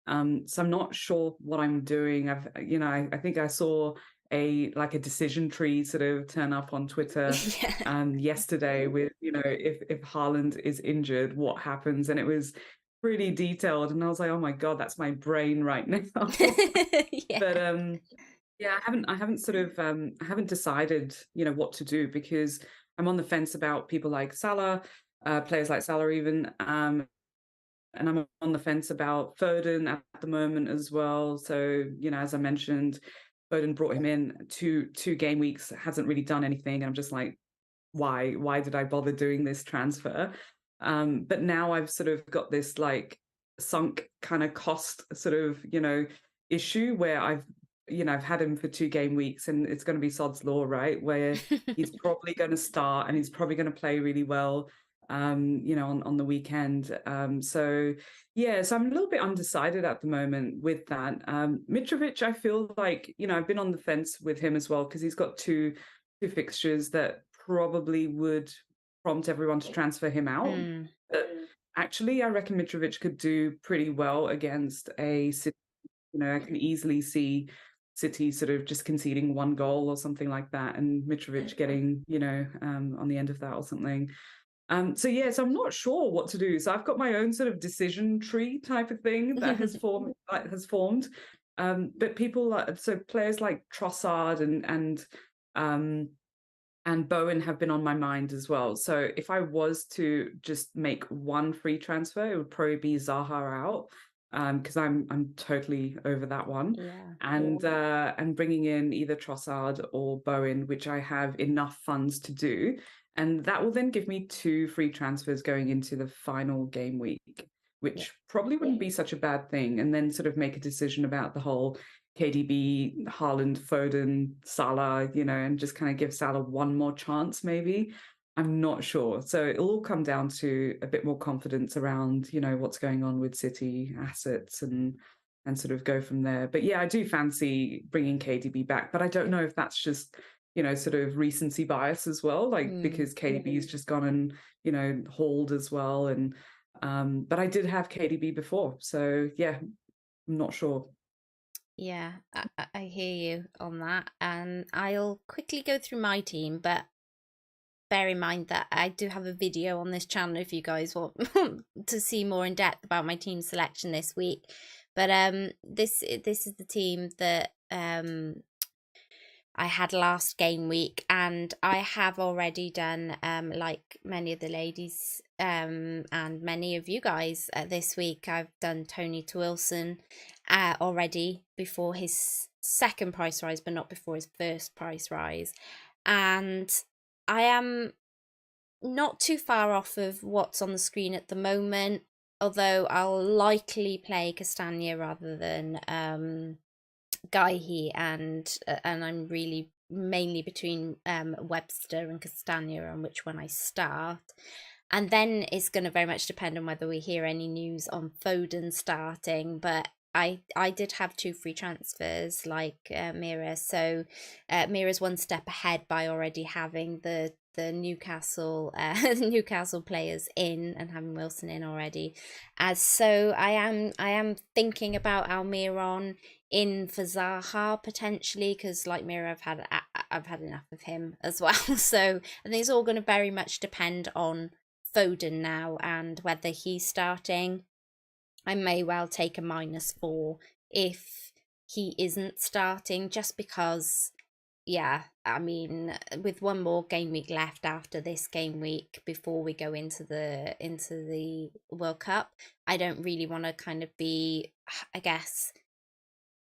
So I'm not sure what I'm doing. I think I saw a decision tree sort of turn up on Twitter yesterday with, if Haaland is injured, what happens? And it was pretty detailed. And I was like, oh my God, that's my brain right now. Yeah. But yeah, I haven't sort of I haven't decided, what to do, because I'm on the fence about people like Salah, players like Salah even, and I'm on the fence about Foden at the moment as well. So, as I mentioned, Foden brought him in two game weeks, hasn't really done anything. I'm just like, why did I bother doing this transfer? But now I've sort of got this sunk kind of cost sort of, issue where I've had him for 2 game weeks, and it's going to be sod's law, right? Where he's probably going to start and he's probably going to play really well, on the weekend. So I'm a little bit undecided at the moment with that. Mitrovic, I feel like, I've been on the fence with him as well, because he's got two fixtures that probably would prompt everyone to transfer him out. But actually, I reckon Mitrovic could do pretty well against a City. I can easily see City sort of just conceding 1 goal or something like that, and Mitrovic getting, on the end of that or something. So I'm not sure what to do. So I've got my own sort of decision tree type of thing that has formed. But players like Trossard and Bowen have been on my mind as well. So if I was to just make one free transfer, it would probably be Zaha out, because I'm totally over that one. Yeah. And bringing in either Trossard or Bowen, which I have enough funds to do. And that will then give me 2 free transfers going into the final game week, which probably wouldn't be such a bad thing. And then sort of make a decision about the whole KDB, Haaland, Foden, Salah, and just kind of give Salah one more chance, maybe. I'm not sure. So it'll all come down to a bit more confidence around, what's going on with City assets and sort of go from there. But yeah, I do fancy bringing KDB back, but I don't know if that's just, sort of recency bias as well, because KDB's just gone and, hauled as well. And but I did have KDB before. So yeah, I'm not sure. Yeah, I hear you on that. And I'll quickly go through my team, but bear in mind that I do have a video on this channel if you guys want to see more in depth about my team selection this week. But this is the team that I had last game week, and I have already done like many of the ladies and many of you guys this week. I've done Tony to Wilson already before his second price rise, but not before his first price rise. And I am not too far off of what's on the screen at the moment, although I'll likely play Castagna rather than Gaihi, and I'm really mainly between Webster and Castagna on which one I start. And then it's going to very much depend on whether we hear any news on Foden starting, but I did have 2 free transfers like Mira, so Mira's one step ahead by already having the Newcastle Newcastle players in and having Wilson in already. So I am thinking about Almiron in for Zaha potentially, because like Mira, I've had enough of him as well. So I think it's all going to very much depend on Foden now and whether he's starting. I may well take a -4 if he isn't starting, just because, yeah, I mean, with one more game week left after this game week before we go into the World Cup, I don't really want to kind of be, I guess,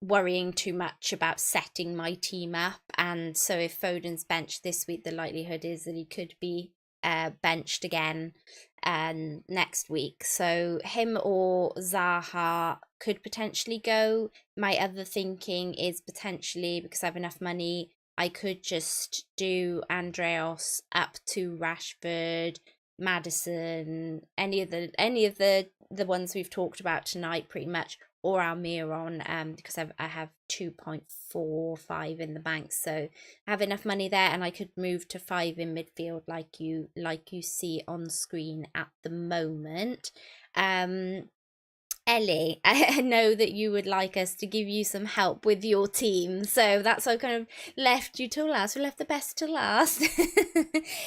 worrying too much about setting my team up. And so if Foden's benched this week, the likelihood is that he could be benched again next week. So him or Zaha could potentially go. My other thinking is potentially, because I have enough money, I could just do Andreas up to Rashford, Madison, any of the ones we've talked about tonight pretty much, or Almiron, because I have 2.45 in the bank, so I have enough money there, and I could move to 5 in midfield like you see on screen at the moment. Ellie, I know that you would like us to give you some help with your team, so that's why I kind of left you till last. We left the best to last.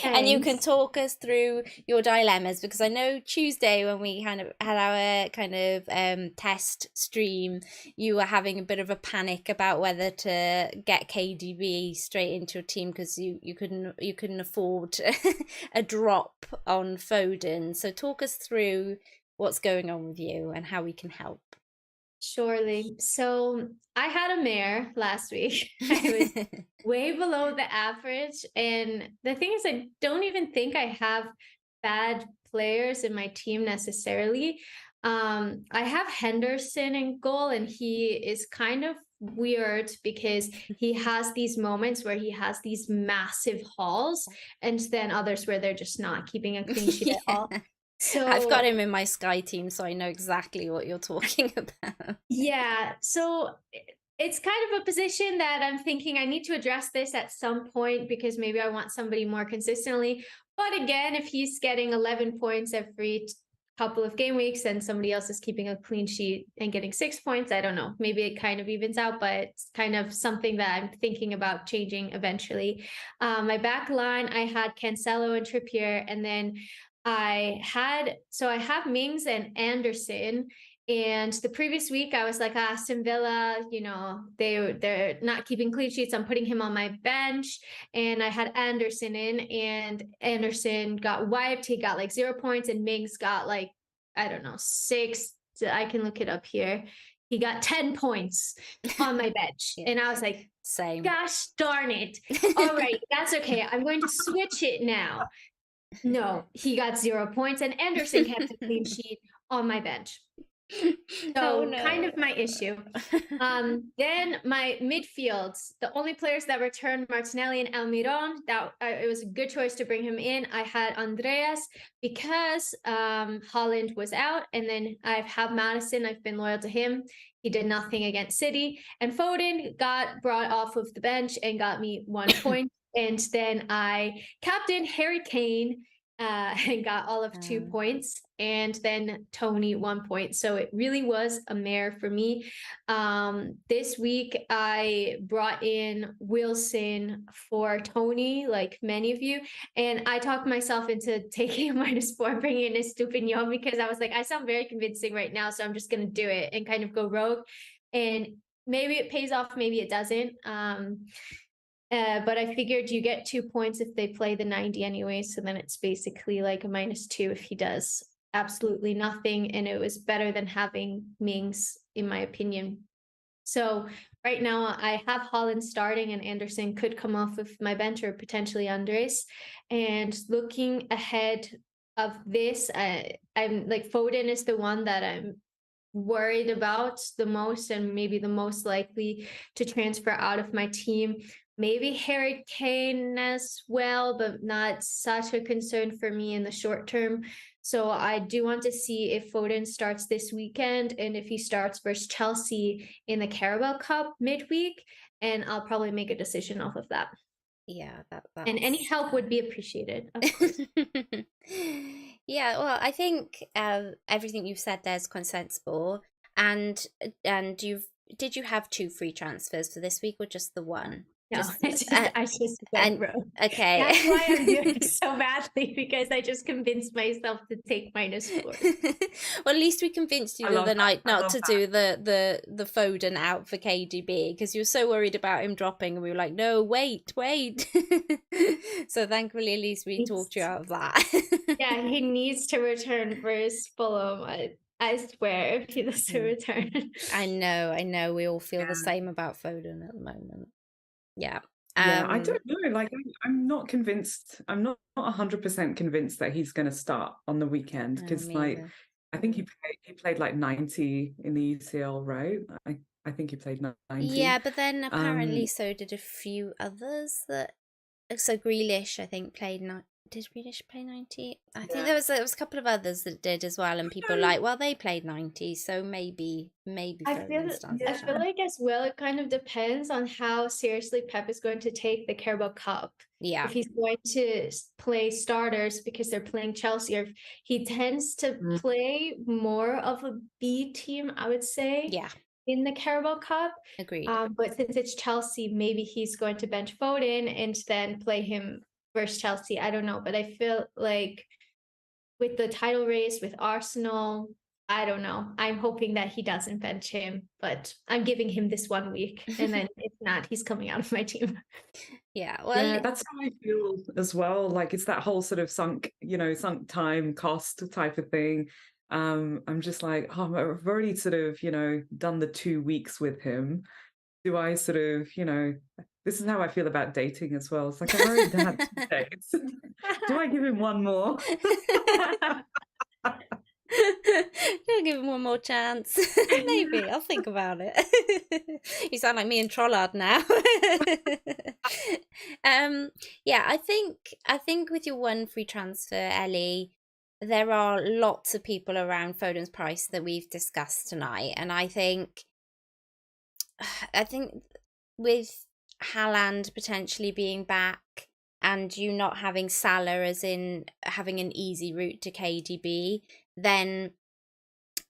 And you can Thanks. talk us through your dilemmas, because I know Tuesday when we kind of had our kind of test stream, you were having a bit of a panic about whether to get KDB straight into your team because you couldn't afford a drop on Foden. So talk us through what's going on with you and how we can help. Surely. So I had a mare last week. I was way below the average. And the thing is, I don't even think I have bad players in my team necessarily. I have Henderson in goal, and he is kind of weird because he has these moments where he has these massive hauls, and then others where they're just not keeping a clean sheet at all. So I've got him in my Sky team, so I know exactly what you're talking about. yeah, so it's kind of a position that I'm thinking I need to address this at some point because maybe I want somebody more consistently. But again, if he's getting 11 points every couple of game weeks and somebody else is keeping a clean sheet and getting 6 points, I don't know. Maybe it kind of evens out, but it's kind of something that I'm thinking about changing eventually. My back line, I had Cancelo and Trippier, and then I have Mings and Anderson. And the previous week, I was like, Aston Villa, they're not keeping clean sheets. I'm putting him on my bench. And I had Anderson in, and Anderson got wiped. He got like 0 points, and Mings got like, I don't know, 6. I can look it up here. He got 10 points on my bench. Yeah. And I was like, same. gosh darn it. All right, that's okay. I'm going to switch it now. No, he got 0 points, and Anderson kept a clean sheet on my bench. So no. kind of my issue. Then my midfields, the only players that returned Martinelli and Almiron, that it was a good choice to bring him in. I had Andreas because Holland was out, and then I have Madison. I've been loyal to him. He did nothing against City, and Foden got brought off of the bench and got me 1 point. And then I captained Harry Kane and got all of 2 points, and then Tony 1 point. So it really was a mare for me. This week I brought in Wilson for Tony, like many of you, and I talked myself into taking a -4, bringing in a Stupignon, because I was like, I sound very convincing right now, so I'm just going to do it and kind of go rogue. And maybe it pays off, maybe it doesn't. But I figured you get 2 points if they play the 90 anyway, so then it's basically like a -2 if he does absolutely nothing, and it was better than having Mings, in my opinion. So right now I have Holland starting, and Anderson could come off of my bench, or potentially Andres. And looking ahead of this, I'm like, Foden is the one that I'm worried about the most, and maybe the most likely to transfer out of my team. Maybe Harry Kane as well, but not such a concern for me in the short term. So I do want to see if Foden starts this weekend, and if he starts versus Chelsea in the Carabao Cup midweek, and I'll probably make a decision off of that. Yeah, and any help would be appreciated, of course. Yeah, well, I think everything you've said there is quite sensible. And did you have 2 free transfers for this week, or just the one? No, I just went rogue. Okay. That's why I'm doing so badly, because I just convinced myself to take -4. Well, at least we convinced you the other night not to do the Foden out for KDB, because you were so worried about him dropping, and we were like, no, wait. So thankfully, at least we talked you out of that. Yeah, he needs to return versus Fulham. I swear, if he doesn't return. I know. We all feel the same about Foden at the moment. Yeah. Yeah, I don't know. Like, I'm not convinced. I'm not 100% convinced that he's going to start on the weekend, because, like, I think he played like 90 in the UCL, right? I think he played 90. Yeah, but then apparently so did a few others. So Grealish, I think, played Did Grealish play 90? I think there was a couple of others that did as well, and people were like, well, they played 90, so maybe. I feel like as well, it kind of depends on how seriously Pep is going to take the Carabao Cup. Yeah. If he's going to play starters because they're playing Chelsea, or if he tends to play more of a B team, I would say. Yeah. In the Carabao Cup. Agreed. But since it's Chelsea, maybe he's going to bench Foden and then play him versus Chelsea. I don't know, but I feel like with the title race with Arsenal, I don't know. I'm hoping that he doesn't bench him, but I'm giving him this 1 week, and then if not, he's coming out of my team. Yeah, well, that's how I feel as well. Like, it's that whole sort of sunk time cost type of thing. I'm just like, oh, I've already sort of, done the 2 weeks with him. Do I sort of, this is how I feel about dating as well. It's like, I've already had 2 dates. Do I give him one more? I'll give him one more chance. Maybe I'll think about it. You sound like me and Trollard now. Yeah, I think with your 1 free transfer, Ellie, there are lots of people around Foden's price that we've discussed tonight, and I think with Haaland potentially being back, and you not having Salah, as in having an easy route to KDB, then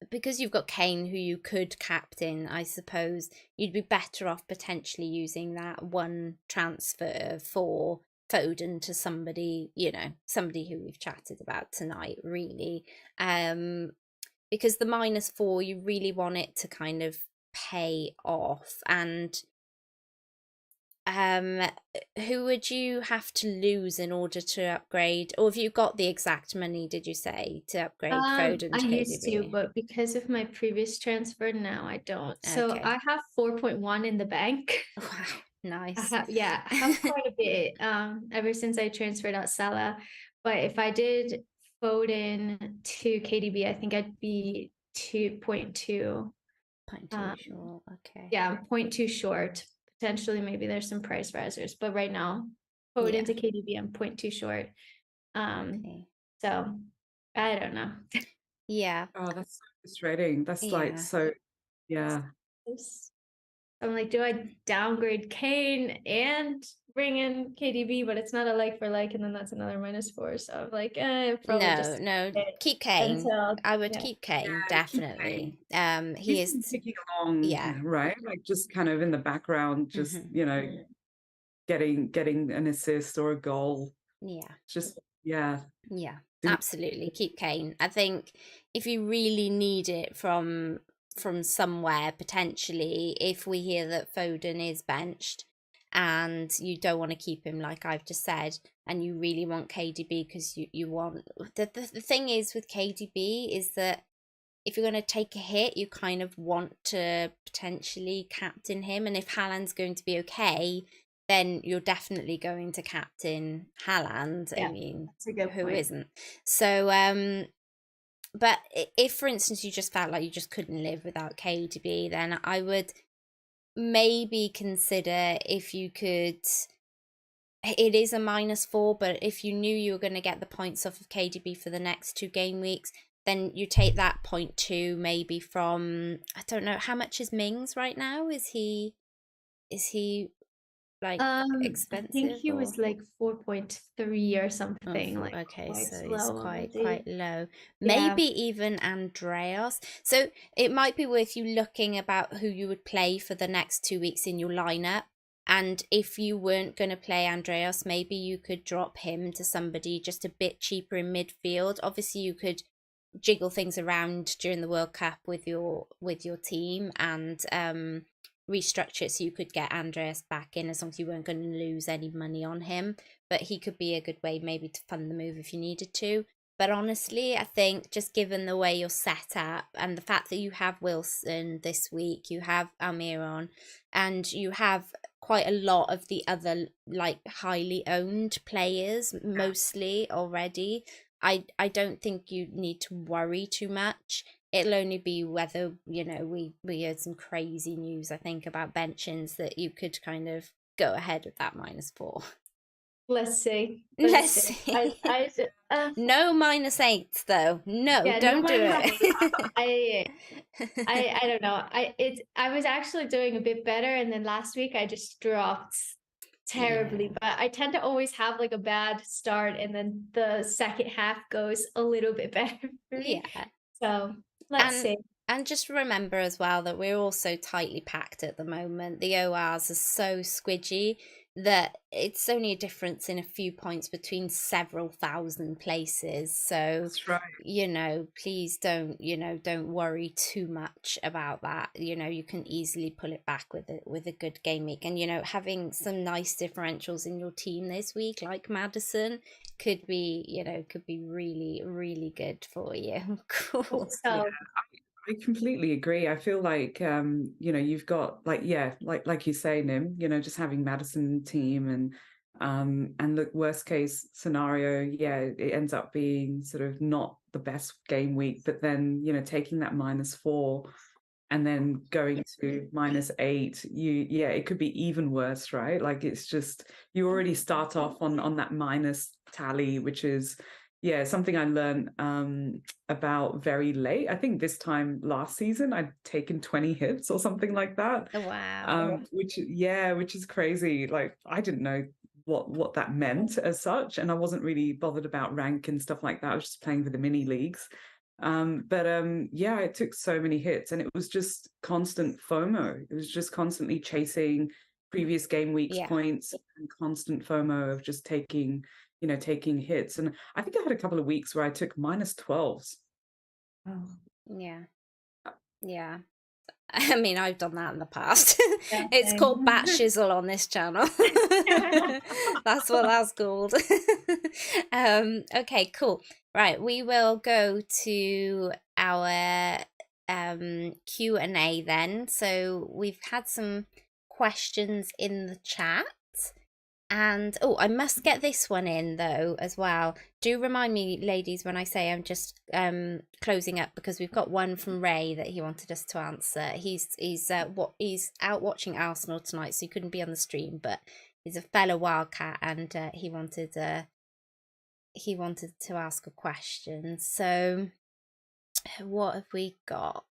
because you've got Kane, who you could captain, I suppose you'd be better off potentially using that 1 transfer for Foden to somebody who we've chatted about tonight, really. Because the -4, you really want it to kind of pay off. And who would you have to lose in order to upgrade, or have you got the exact money, did you say, to upgrade Foden to KDB? I used to, but because of my previous transfer, now I don't. So I have 4.1 in the bank. Wow, nice. I have quite a bit ever since I transferred out Salah. But if I did Foden to KDB, I think I'd be 2.2. 0.2 short, okay. Yeah, 0.2 short. Potentially, maybe there's some price risers, but right now, Foden to KDB, I'm 0.2 short. So I don't know. Yeah. Oh, that's so frustrating. That's like so. Yeah. I'm like, do I downgrade Kane and bring in KDB, but it's not a like for like, and then that's another -4. So I'm like, probably No, just no, it keep Kane. until I would yeah. keep Kane, Yeah, keep Kane. definitely. He He's been is, ticking along, yeah. right? Like just kind of in the background, just Hmm. getting an assist or a goal. Yeah. Just yeah, Yeah, doing absolutely. Keep Kane. I think if you really need it from somewhere, potentially, if we hear that Foden is benched and you don't want to keep him, like I've just said, and you really want KDB because you want the thing is with KDB is that if you're going to take a hit, you kind of want to potentially captain him, and if Haaland's going to be okay, then you're definitely going to captain Haaland. I Yeah, mean, that's a good who point. isn't? So, but if, for instance, you just felt like you just couldn't live without KDB, then I would maybe consider if you could. It is a -4, but if you knew you were going to get the points off of KDB for the next 2 game weeks, then you take that 0.2 maybe from, I don't know, how much is Mings right now? Is he like I think expensive he or? was like 4.3 or Oh, something, like okay, quite so he's slow quite already. low. Yeah. Maybe even Andreas. So it might be worth you looking about who you would play for the next 2 weeks in your lineup. And if you weren't going to play Andreas, maybe you could drop him to somebody just a bit cheaper in midfield. Obviously, you could jiggle things around during the World Cup with your team and restructure it so you could get Andreas back in as long as you weren't going to lose any money on him. But he could be a good way maybe to fund the move if you needed to. But honestly, I think just given the way you're set up and the fact that you have Wilson this week, you have Almiron, and you have quite a lot of the other like highly owned players mostly already, I don't think you need to worry too much. It'll only be whether, we heard some crazy news, I think, about benchings that you could kind of go ahead with that -4. Let's see. Let's see. see. Uh, No -8 though. No, yeah, no don't do matter. it. I don't know. I was actually doing a bit better, and then last week I just dropped terribly. Yeah. But I tend to always have like a bad start, and then the second half goes a little bit better for me. Yeah. So let's And see. and just remember as well that we're all so tightly packed at the moment. The ORs are so squidgy that it's only a difference in a few points between several thousand places. So, that's right. please don't worry too much about that. You can easily pull it back with a good game week. And having some nice differentials in your team this week, like Madison, could be really, really good for you. Cool. So I completely agree. I feel like you've got like like you say, Nim, just having Madison in the team and the worst case scenario, yeah, it ends up being sort of not the best game week, but then, taking that -4 and then going to -8, it could be even worse, right? Like it's just you already start off on that minus tally, which is something I learned about very late. I think this time last season I'd taken 20 hits or something like that. Wow. Which is crazy. Like I didn't know what that meant as such, and I wasn't really bothered about rank and stuff like that. I was just playing for the mini leagues. It took so many hits and it was just constant FOMO. It was just constantly chasing previous game weeks Yeah. points and constant FOMO of just taking hits. And I think I had a couple of weeks where I took -12s. Yeah. Yeah. I mean, I've done that in the past. yeah, It's same. called bat shizzle on this channel. That's what that's called. Okay, cool. Right, we will go to our Q&A then. So we've had some questions in the chat. And I must get this one in though as well. Do remind me, ladies, when I say I'm just closing up, because we've got one from Ray that he wanted us to answer. He's out watching Arsenal tonight, so he couldn't be on the stream, but he's a fellow Wildcat and he wanted to ask a question. So what have we got?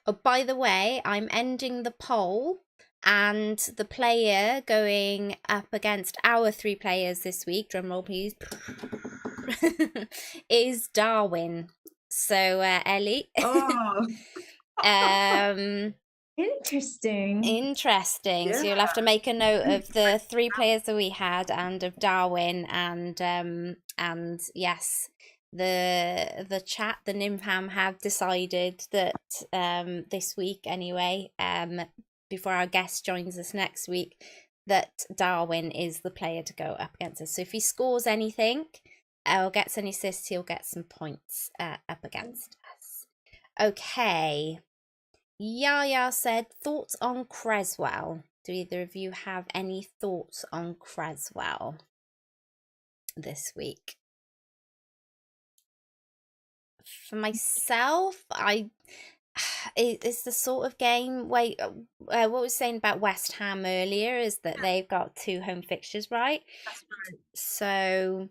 Oh, by the way, I'm ending the poll, and the player going up against our 3 players this week, drum roll please, is Darwin. So, Ellie. Oh, Interesting. Interesting. So yeah. you'll have to make a note of the 3 players that we had and of Darwin, and yes, the chat, the Nimham have decided that this week anyway, before our guest joins us next week, that Darwin is the player to go up against us. So if he scores anything or gets any assists, he'll get some points up against us. Okay. Yaya said, thoughts on Creswell? Do either of you have any thoughts on Creswell this week? For myself, it's the sort of game. Wait, what was saying about West Ham earlier is that they've got 2 home fixtures, right? That's right. So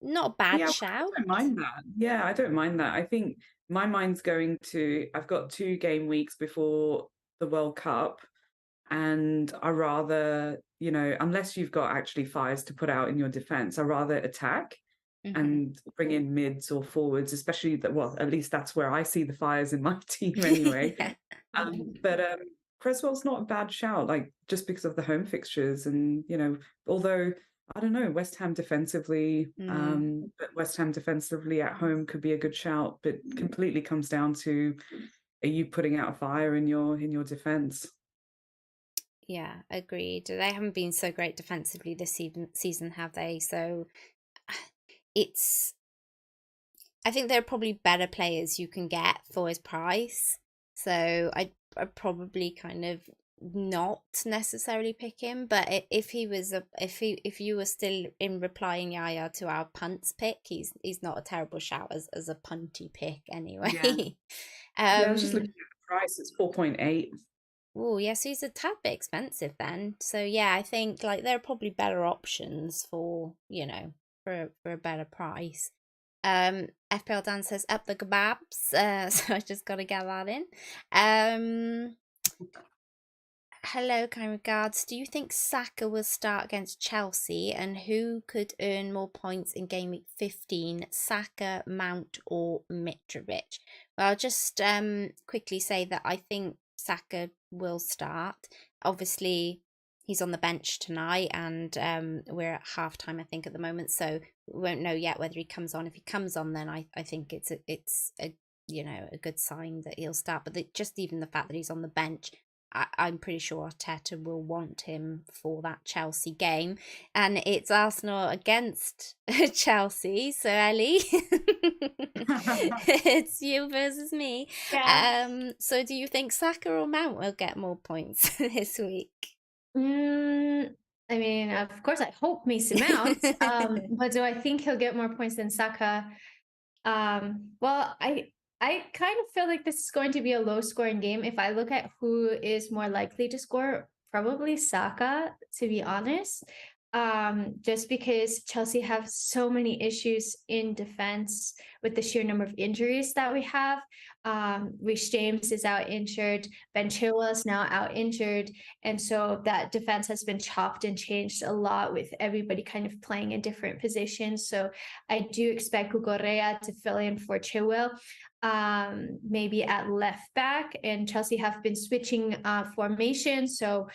not a bad Yeah, I shout. don't mind that. Yeah, I don't mind that. I think my mind's going to, I've got 2 game weeks before the World Cup, and I rather, unless you've got actually fires to put out in your defense, I rather attack and bring in mids or forwards, especially that, well, at least that's where I see the fires in my team anyway. Yeah. But Creswell's not a bad shout, like just because of the home fixtures, and although I don't know, West Ham defensively, but West Ham defensively at home could be a good shout, but completely comes down to, are you putting out a fire in your defense? Yeah, agreed. They haven't been so great defensively this season, have they? So I think there are probably better players you can get for his price. So I'd probably kind of not necessarily pick him. But if you were still in replying Yaya to our punts pick, he's not a terrible shout as a punty pick anyway. Yeah. I was just looking at the price. It's 4.8. Oh, yeah, so he's a tad bit expensive then. So yeah, I think like there are probably better options for for a better price. FPL Dan says up the kebabs, so I just gotta get that in. Hello, kind regards. Do you think Saka will start against Chelsea, and who could earn more points in game week 15, Saka, Mount, or Mitrovic? Well, I'll just quickly say that I think Saka will start. Obviously, he's on the bench tonight, and we're at halftime, I think, at the moment, so we won't know yet whether he comes on. If he comes on, then I think it's a a good sign that he'll start. But just even the fact that he's on the bench, I'm pretty sure Arteta will want him for that Chelsea game, and it's Arsenal against Chelsea. So Ellie, it's you versus me. Yeah. So do you think Saka or Mount will get more points this week? I mean, of course, I hope Mason Mount. But do I think he'll get more points than Saka? Well, I kind of feel like this is going to be a low scoring game. If I look at who is more likely to score, probably Saka, to be honest. Just because Chelsea have so many issues in defense with the sheer number of injuries that we have. Reece James is out injured. Ben Chilwell is now out injured. And so that defense has been chopped and changed a lot with everybody kind of playing in different positions. So I do expect Cucurella to fill in for Chilwell, maybe at left back. And Chelsea have been switching formation. So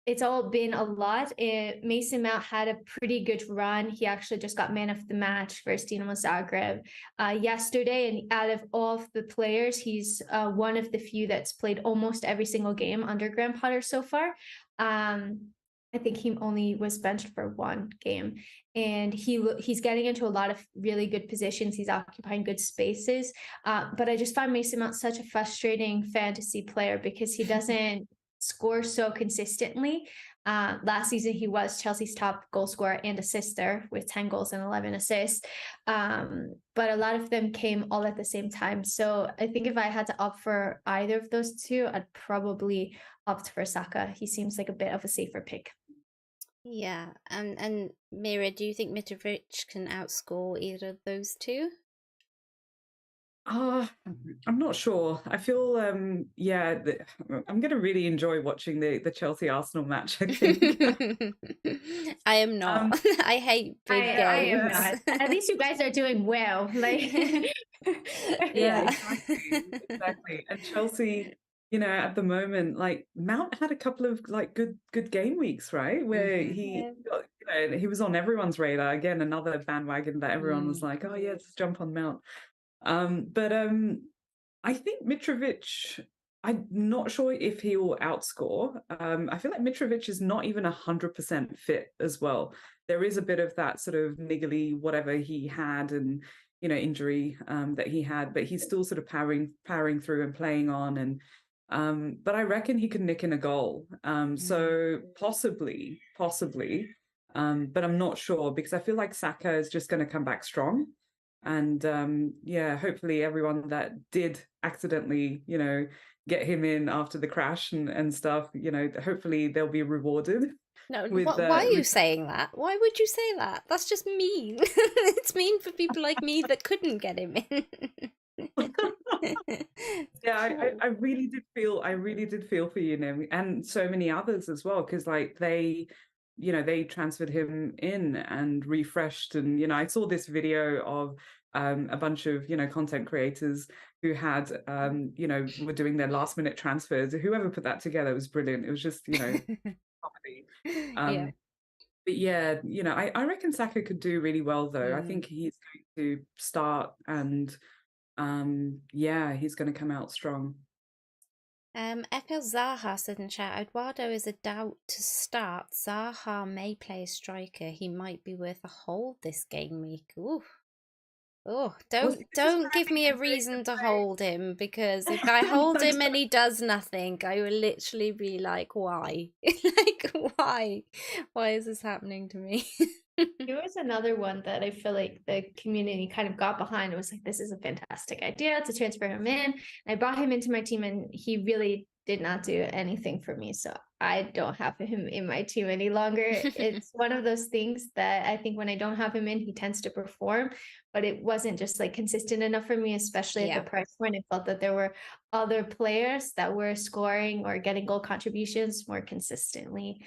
it's all been a lot. Mason Mount had a pretty good run. He actually just got man of the match for Dinamo Zagreb yesterday. And out of all of the players, he's one of the few that's played almost every single game under Graham Potter so far. I think he only was benched for 1 game, and he's getting into a lot of really good positions. He's occupying good spaces. But I just find Mason Mount such a frustrating fantasy player because he doesn't score so consistently. Last season, he was Chelsea's top goal scorer and assister with 10 goals and 11 assists. But a lot of them came all at the same time. So I think if I had to opt for either of those 2, I'd probably opt for Saka. He seems like a bit of a safer pick. Yeah, and Mira, do you think Mitrovic can outscore either of those 2? I'm not sure. I feel, yeah, I'm going to really enjoy watching the Chelsea Arsenal match, I think. I am not. Um, I hate big I am games. not. At least you guys are doing well. Like, yeah, Yeah. exactly. And Chelsea, at the moment, like Mount had a couple of like good game weeks, right? Where Mhm. he, yeah. he was on everyone's radar. Again, another bandwagon that everyone was Mm. like, oh yeah, let's jump on Mount. But I think Mitrovic, I'm not sure if he will outscore. I feel like Mitrovic is not even 100% fit as well. There is a bit of that sort of niggly whatever he had and injury that he had, but he's still sort of powering through and playing on. And but I reckon he could nick in a goal. So possibly, but I'm not sure because I feel like Saka is just going to come back strong. And yeah, hopefully everyone that did accidentally, get him in after the crash and stuff, hopefully they'll be rewarded No, with why are you with saying that? Why would you say that? That's just mean. It's mean for people like me that couldn't get him in. yeah, I really did feel for you, Naomi, and so many others as well, because like they transferred him in and refreshed, and I saw this video of a bunch of content creators who had were doing their last minute transfers. Whoever put that together was brilliant. It was just comedy. Yeah. But yeah, I reckon Saka could do really well though. I Mm. think he's going to start and yeah, he's going to come out strong. FPL Zaha said in chat, Eduardo is a doubt to start. Zaha may play a striker. He might be worth a hold this game week. Ooh. Oh, don't give me a reason to hold him, because if I hold him and he does nothing, I will literally be like, why? Like, why? Why is this happening to me? Here was another one that I feel like the community kind of got behind. It was like, this is a fantastic idea to transfer him in. I brought him into my team and he really did not do anything for me. So I don't have him in my team any longer. It's one of those things that I think when I don't have him in, he tends to perform, but it wasn't just like consistent enough for me, especially at the price point. I felt that there were other players that were scoring or getting goal contributions more consistently.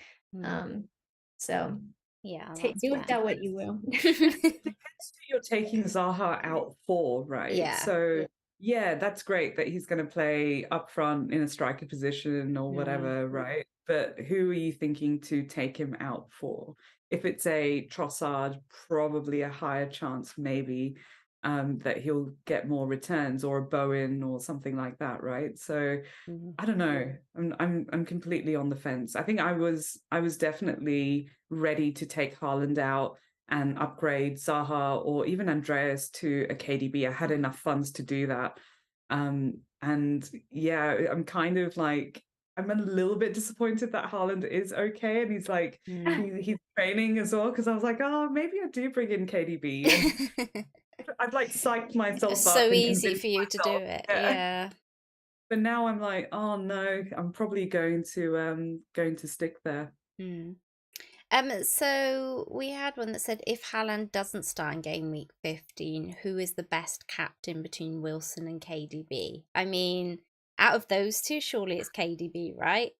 So Yeah, do with that what you will. Depends who you're taking Zaha out for, right? Yeah. So yeah, that's great that he's going to play up front in a striker position or whatever, right? But who are you thinking to take him out for? If it's a Trossard, probably a higher chance maybe that he'll get more returns, or a Bowen or something like that, right? So I don't know. I'm completely on the fence. I think I was definitely ready to take Haaland out and upgrade Zaha or even Andreas to a KDB. I had enough funds to do that. And yeah, I'm kind of like, I'm a little bit disappointed that Haaland is okay and he's like he's training as well, because I was like, oh, maybe I do bring in KDB. And I'd like psyched myself It's up so and easy convinced for you to do myself. it. Yeah. Yeah. But now I'm like, oh no, I'm probably going to stick there. So we had one that said, if Haaland doesn't start in game week 15, who is the best captain between Wilson and KDB? I mean, out of those two, surely it's KDB, right?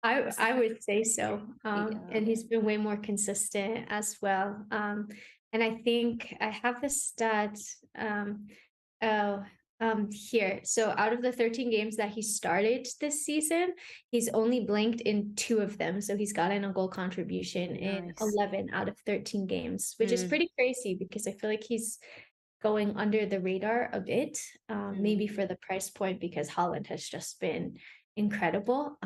I would say so. And he's been way more consistent as well. And I think I have the stat here. So out of the 13 games that he started this season, he's only blanked in 2 of them. So he's gotten a goal contribution in 11 out of 13 games, which is pretty crazy because I feel like he's going under the radar a bit, maybe for the price point, because Haaland has just been incredible.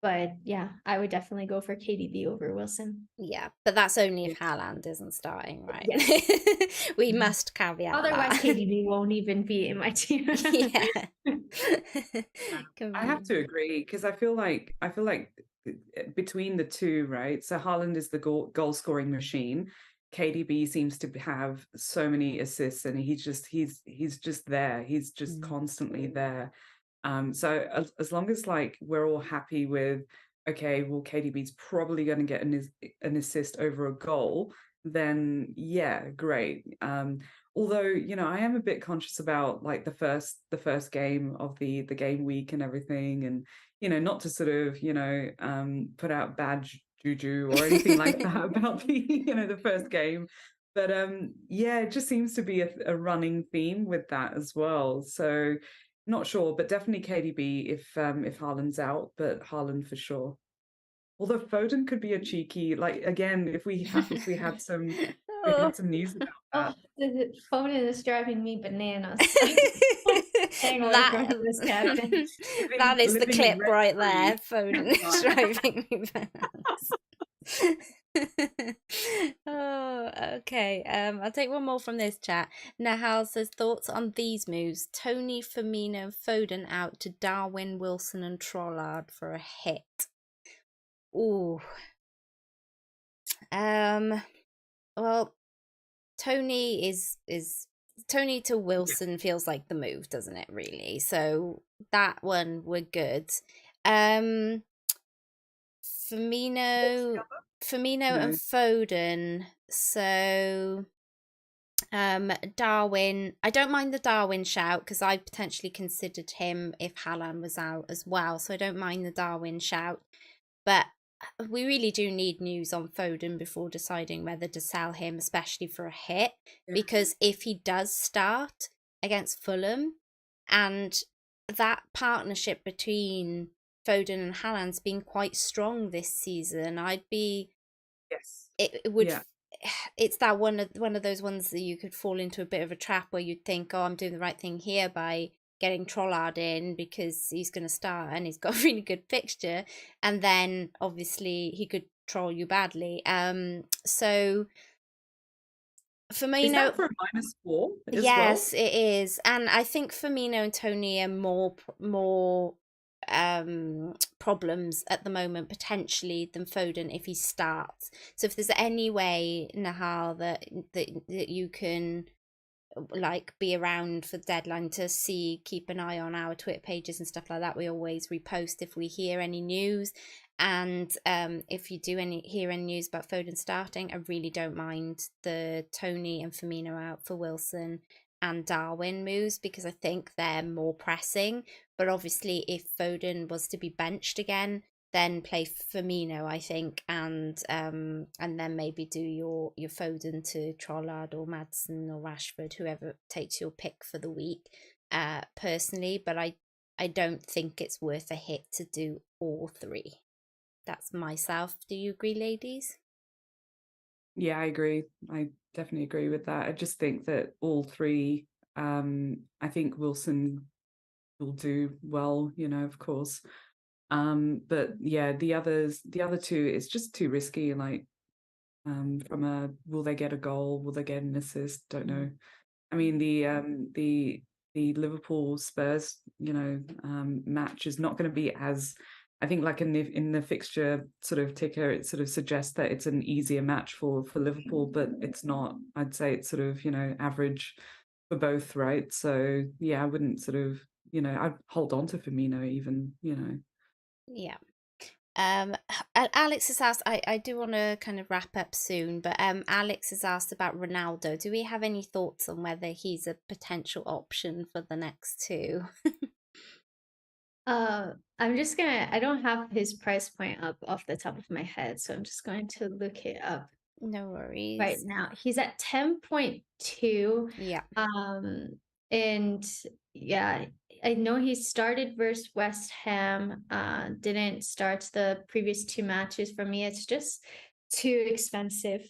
But yeah, I would definitely go for KDB over Wilson. Yeah, but that's only if Haaland isn't starting, right? Yes. We must caveat Otherwise, that. KDB won't even be in my team. Yeah. I have to agree, because I feel like between the two, right? So Haaland is the goal scoring machine. KDB seems to have so many assists, and he's just there. He's just constantly there. So as long as like we're all happy with, okay, well, KDB's probably going to get an assist over a goal, then yeah, great. although, you know, I am a bit conscious about like the first game of the game week and everything, and you know, not to sort of, you know, put out bad juju or anything like that about the, you know, the first game. But yeah, it just seems to be a running theme with that as well. So not sure, but definitely KDB if Haaland's out, but Haaland for sure. Although Foden could be a cheeky, like again, if we had some Oh. news about Oh, that. the phone is driving me bananas. Staying away from that him, this captain. that is the living clip right rent-free. there. Foden is driving me bananas. Oh, okay. I'll take one more from this chat. Nahal says thoughts on these moves: Tony, Firmino, and Foden out to Darwin, Wilson, and Trollard for a hit. Ooh. Well, Tony is Tony to Wilson feels like the move, doesn't it, really? So that one we're good. Firmino No. and Foden. So Darwin, I don't mind the Darwin shout because I potentially considered him if Haaland was out as well. So I don't mind the Darwin shout. But we really do need news on Foden before deciding whether to sell him, especially for a hit. Yeah. Because if he does start against Fulham, and that partnership between Foden and Haaland's been quite strong this season, I'd be. Yes. It would. Yeah. It's that one of those ones that you could fall into a bit of a trap where you'd think, oh, I'm doing the right thing here by getting Trollard in because he's going to start and he's got a really good fixture, and then obviously he could troll you badly. So Firmino, Is that for a -4 as yes, well? it is, and I think Firmino and Tony are more problems at the moment potentially than Foden if he starts. So if there's any way, Nahal, that you can like be around for the deadline to keep an eye on our Twitter pages and stuff like that, we always repost if we hear any news. And if you do hear any news about Foden starting, I really don't mind the Tony and Firmino out for Wilson and Darwin moves because I think they're more pressing. But obviously, if Foden was to be benched again, then play Firmino, I think, and then maybe do your Foden to Trollard or Madsen or Rashford, whoever takes your pick for the week. Personally, but I don't think it's worth a hit to do all three. That's myself. Do you agree, ladies? Yeah, I agree. I definitely agree with that. I just think that all three, I think Wilson will do well, you know, of course. But yeah, the other two, it's just too risky. Like, will they get a goal? Will they get an assist? Don't know. I mean, the Liverpool Spurs, you know, match is not going to be as, I think, like in the fixture sort of ticker, it sort of suggests that it's an easier match for Liverpool, but it's not. I'd say it's sort of, you know, average for both, right? So yeah, I wouldn't sort of, you know, I'd hold on to Firmino even, you know. Yeah. Alex has asked, I do want to kind of wrap up soon, but Alex has asked about Ronaldo. Do we have any thoughts on whether he's a potential option for the next two? I'm just gonna, I don't have his price point up off the top of my head, so I'm just going to look it up No right worries. now. He's at 10.2. Yeah. And yeah, I know he started versus West Ham, didn't start the previous two matches. For me, it's just too expensive,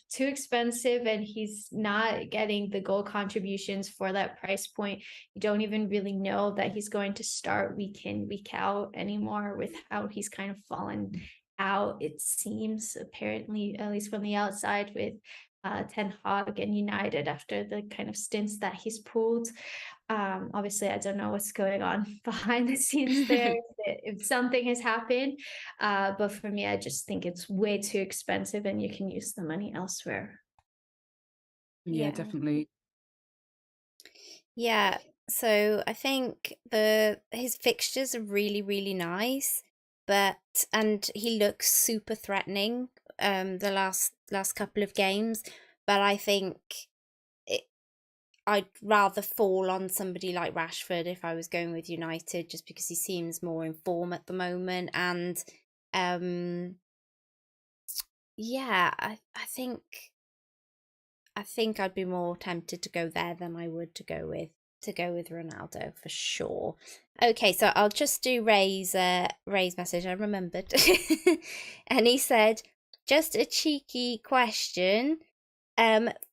and he's not getting the goal contributions for that price point. You don't even really know that he's going to start week in, week out anymore with how he's kind of fallen out, it seems, apparently, at least from the outside, with Ten Hag and United after the kind of stints that he's pulled. Obviously, I don't know what's going on behind the scenes there, if something has happened. But for me, I just think it's way too expensive and you can use the money elsewhere. Yeah, definitely. Yeah. So I think his fixtures are really, really nice, and he looks super threatening the last couple of games. But I think I'd rather fall on somebody like Rashford if I was going with United, just because he seems more in form at the moment. And yeah, I think I'd be more tempted to go there than I would to go with Ronaldo for sure. Okay, so I'll just do Ray's message. I remembered, and he said, just a cheeky question.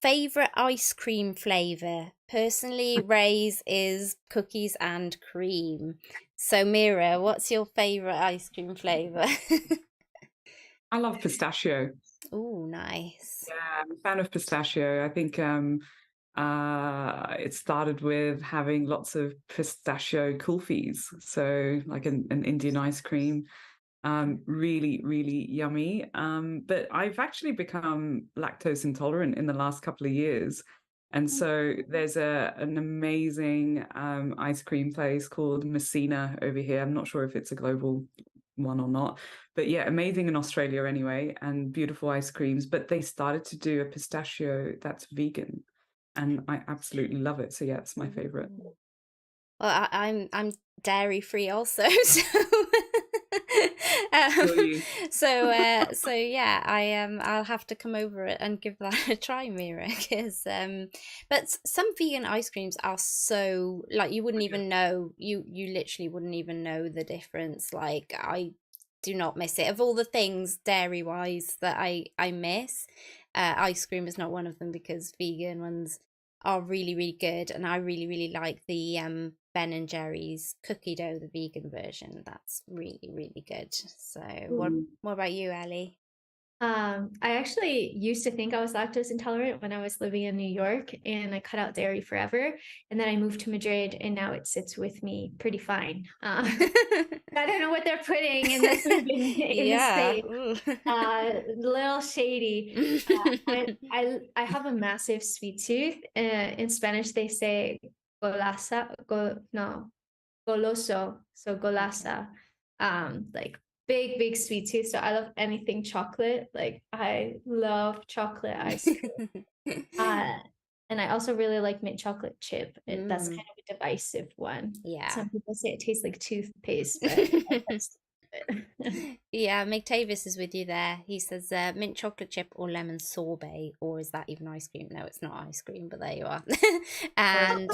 Favorite ice cream flavor? Personally, Ray's is cookies and cream. So Mira, what's your favorite ice cream flavor? I love pistachio. Oh, nice. Yeah, I'm a fan of pistachio. I think it started with having lots of pistachio kulfis, so like an Indian ice cream. Really, really yummy. But I've actually become lactose intolerant in the last couple of years. And so there's an amazing ice cream place called Messina over here. I'm not sure if it's a global one or not, but yeah, amazing in Australia anyway, and beautiful ice creams. But they started to do a pistachio that's vegan, and I absolutely love it. So yeah, it's my favorite. Well, I'm dairy free also, so so yeah, I'll have to come over and give that a try, Mira, because but some vegan ice creams are so, like, you wouldn't even know, you literally wouldn't even know the difference. Like, I do not miss it. Of all the things dairy wise that I miss, ice cream is not one of them, because vegan ones are really, really good, and I really, really like the Ben and Jerry's cookie dough, the vegan version. That's really, really good. So what about you, Ellie? I actually used to think I was lactose intolerant when I was living in New York, and I cut out dairy forever. And then I moved to Madrid, and now it sits with me pretty fine. I don't know what they're putting in the food in the States. Little shady. I have a massive sweet tooth. In Spanish, they say goloso, so golasa. Like big sweet tooth. So I love anything chocolate. Like I love chocolate ice cream. And I also really like mint chocolate chip. That's kind of a divisive one. Yeah. Some people say it tastes like toothpaste, but yeah, McTavis is with you there. He says mint chocolate chip or lemon sorbet, or is that even ice cream? No, it's not ice cream, but there you are. And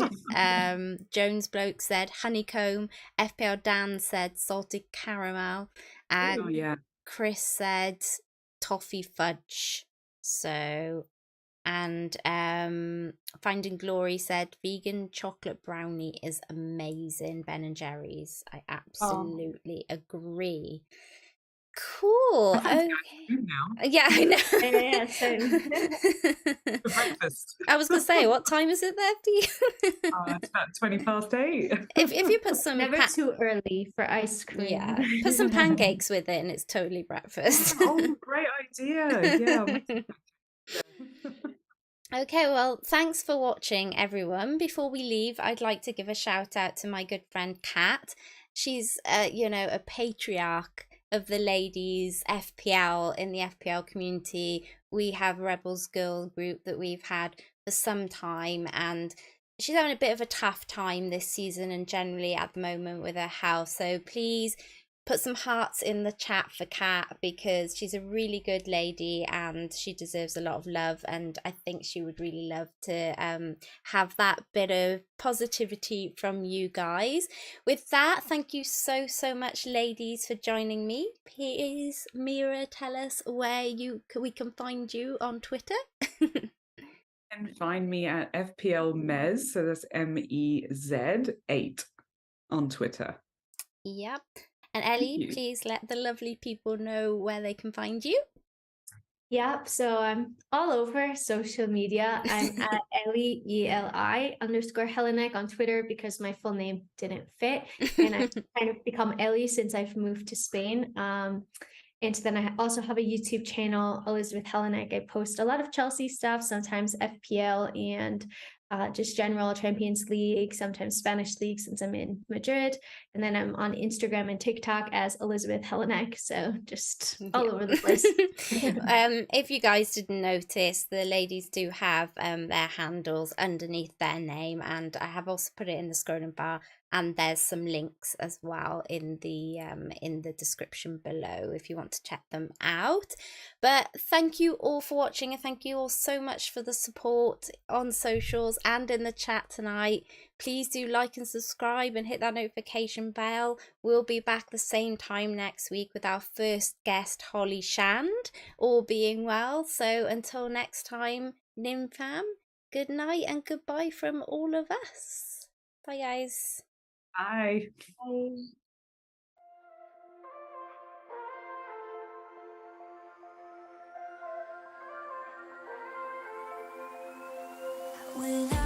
Jones Bloke said honeycomb. FPL Dan said salted caramel, and Chris said toffee fudge. So, and Finding Glory said vegan chocolate brownie is amazing, Ben and Jerry's. I absolutely agree. Cool. Okay. Now. Yeah, I know. Yeah, For breakfast. I was gonna say, what time is it there, it's about 20:08. If you put some never too early for ice cream. Yeah, put some pancakes with it, and it's totally breakfast. Oh, great idea! Yeah. Okay, well, thanks for watching, everyone. Before we leave, I'd like to give a shout out to my good friend Kat. She's, you know, a patriarch of the ladies FPL in the FPL community. We have Rebels Girl group that we've had for some time, and she's having a bit of a tough time this season and generally at the moment with her health. So please put some hearts in the chat for Kat, because she's a really good lady and she deserves a lot of love, and I think she would really love to have that bit of positivity from you guys. With that, thank you so much, ladies, for joining me. Please, Mira, tell us where we can find you on Twitter. You can find me at FPL Mez, so that's MEZ8 on Twitter. Yep. And Ellie, please let the lovely people know where they can find you. Yep, so I'm all over social media. I'm at Ellie, ELI_Helenek on Twitter, because my full name didn't fit. And I've kind of become Ellie since I've moved to Spain. And then I also have a YouTube channel, Elizabeth Helenek. I post a lot of Chelsea stuff, sometimes FPL and just general Champions League, sometimes Spanish League since I'm in Madrid. And then I'm on Instagram and TikTok as Elizabeth Helenek. So just all over the place. If you guys didn't notice, the ladies do have their handles underneath their name, and I have also put it in the scrolling bar, and there's some links as well in the description below if you want to check them out. But thank you all for watching, and thank you all so much for the support on socials and in the chat tonight. Please do like and subscribe and hit that notification bell. We'll be back the same time next week with our first guest, Holly Shand, all being well. So until next time, Nimfam, good night and goodbye from all of us. Bye, guys. Bye. Bye. Without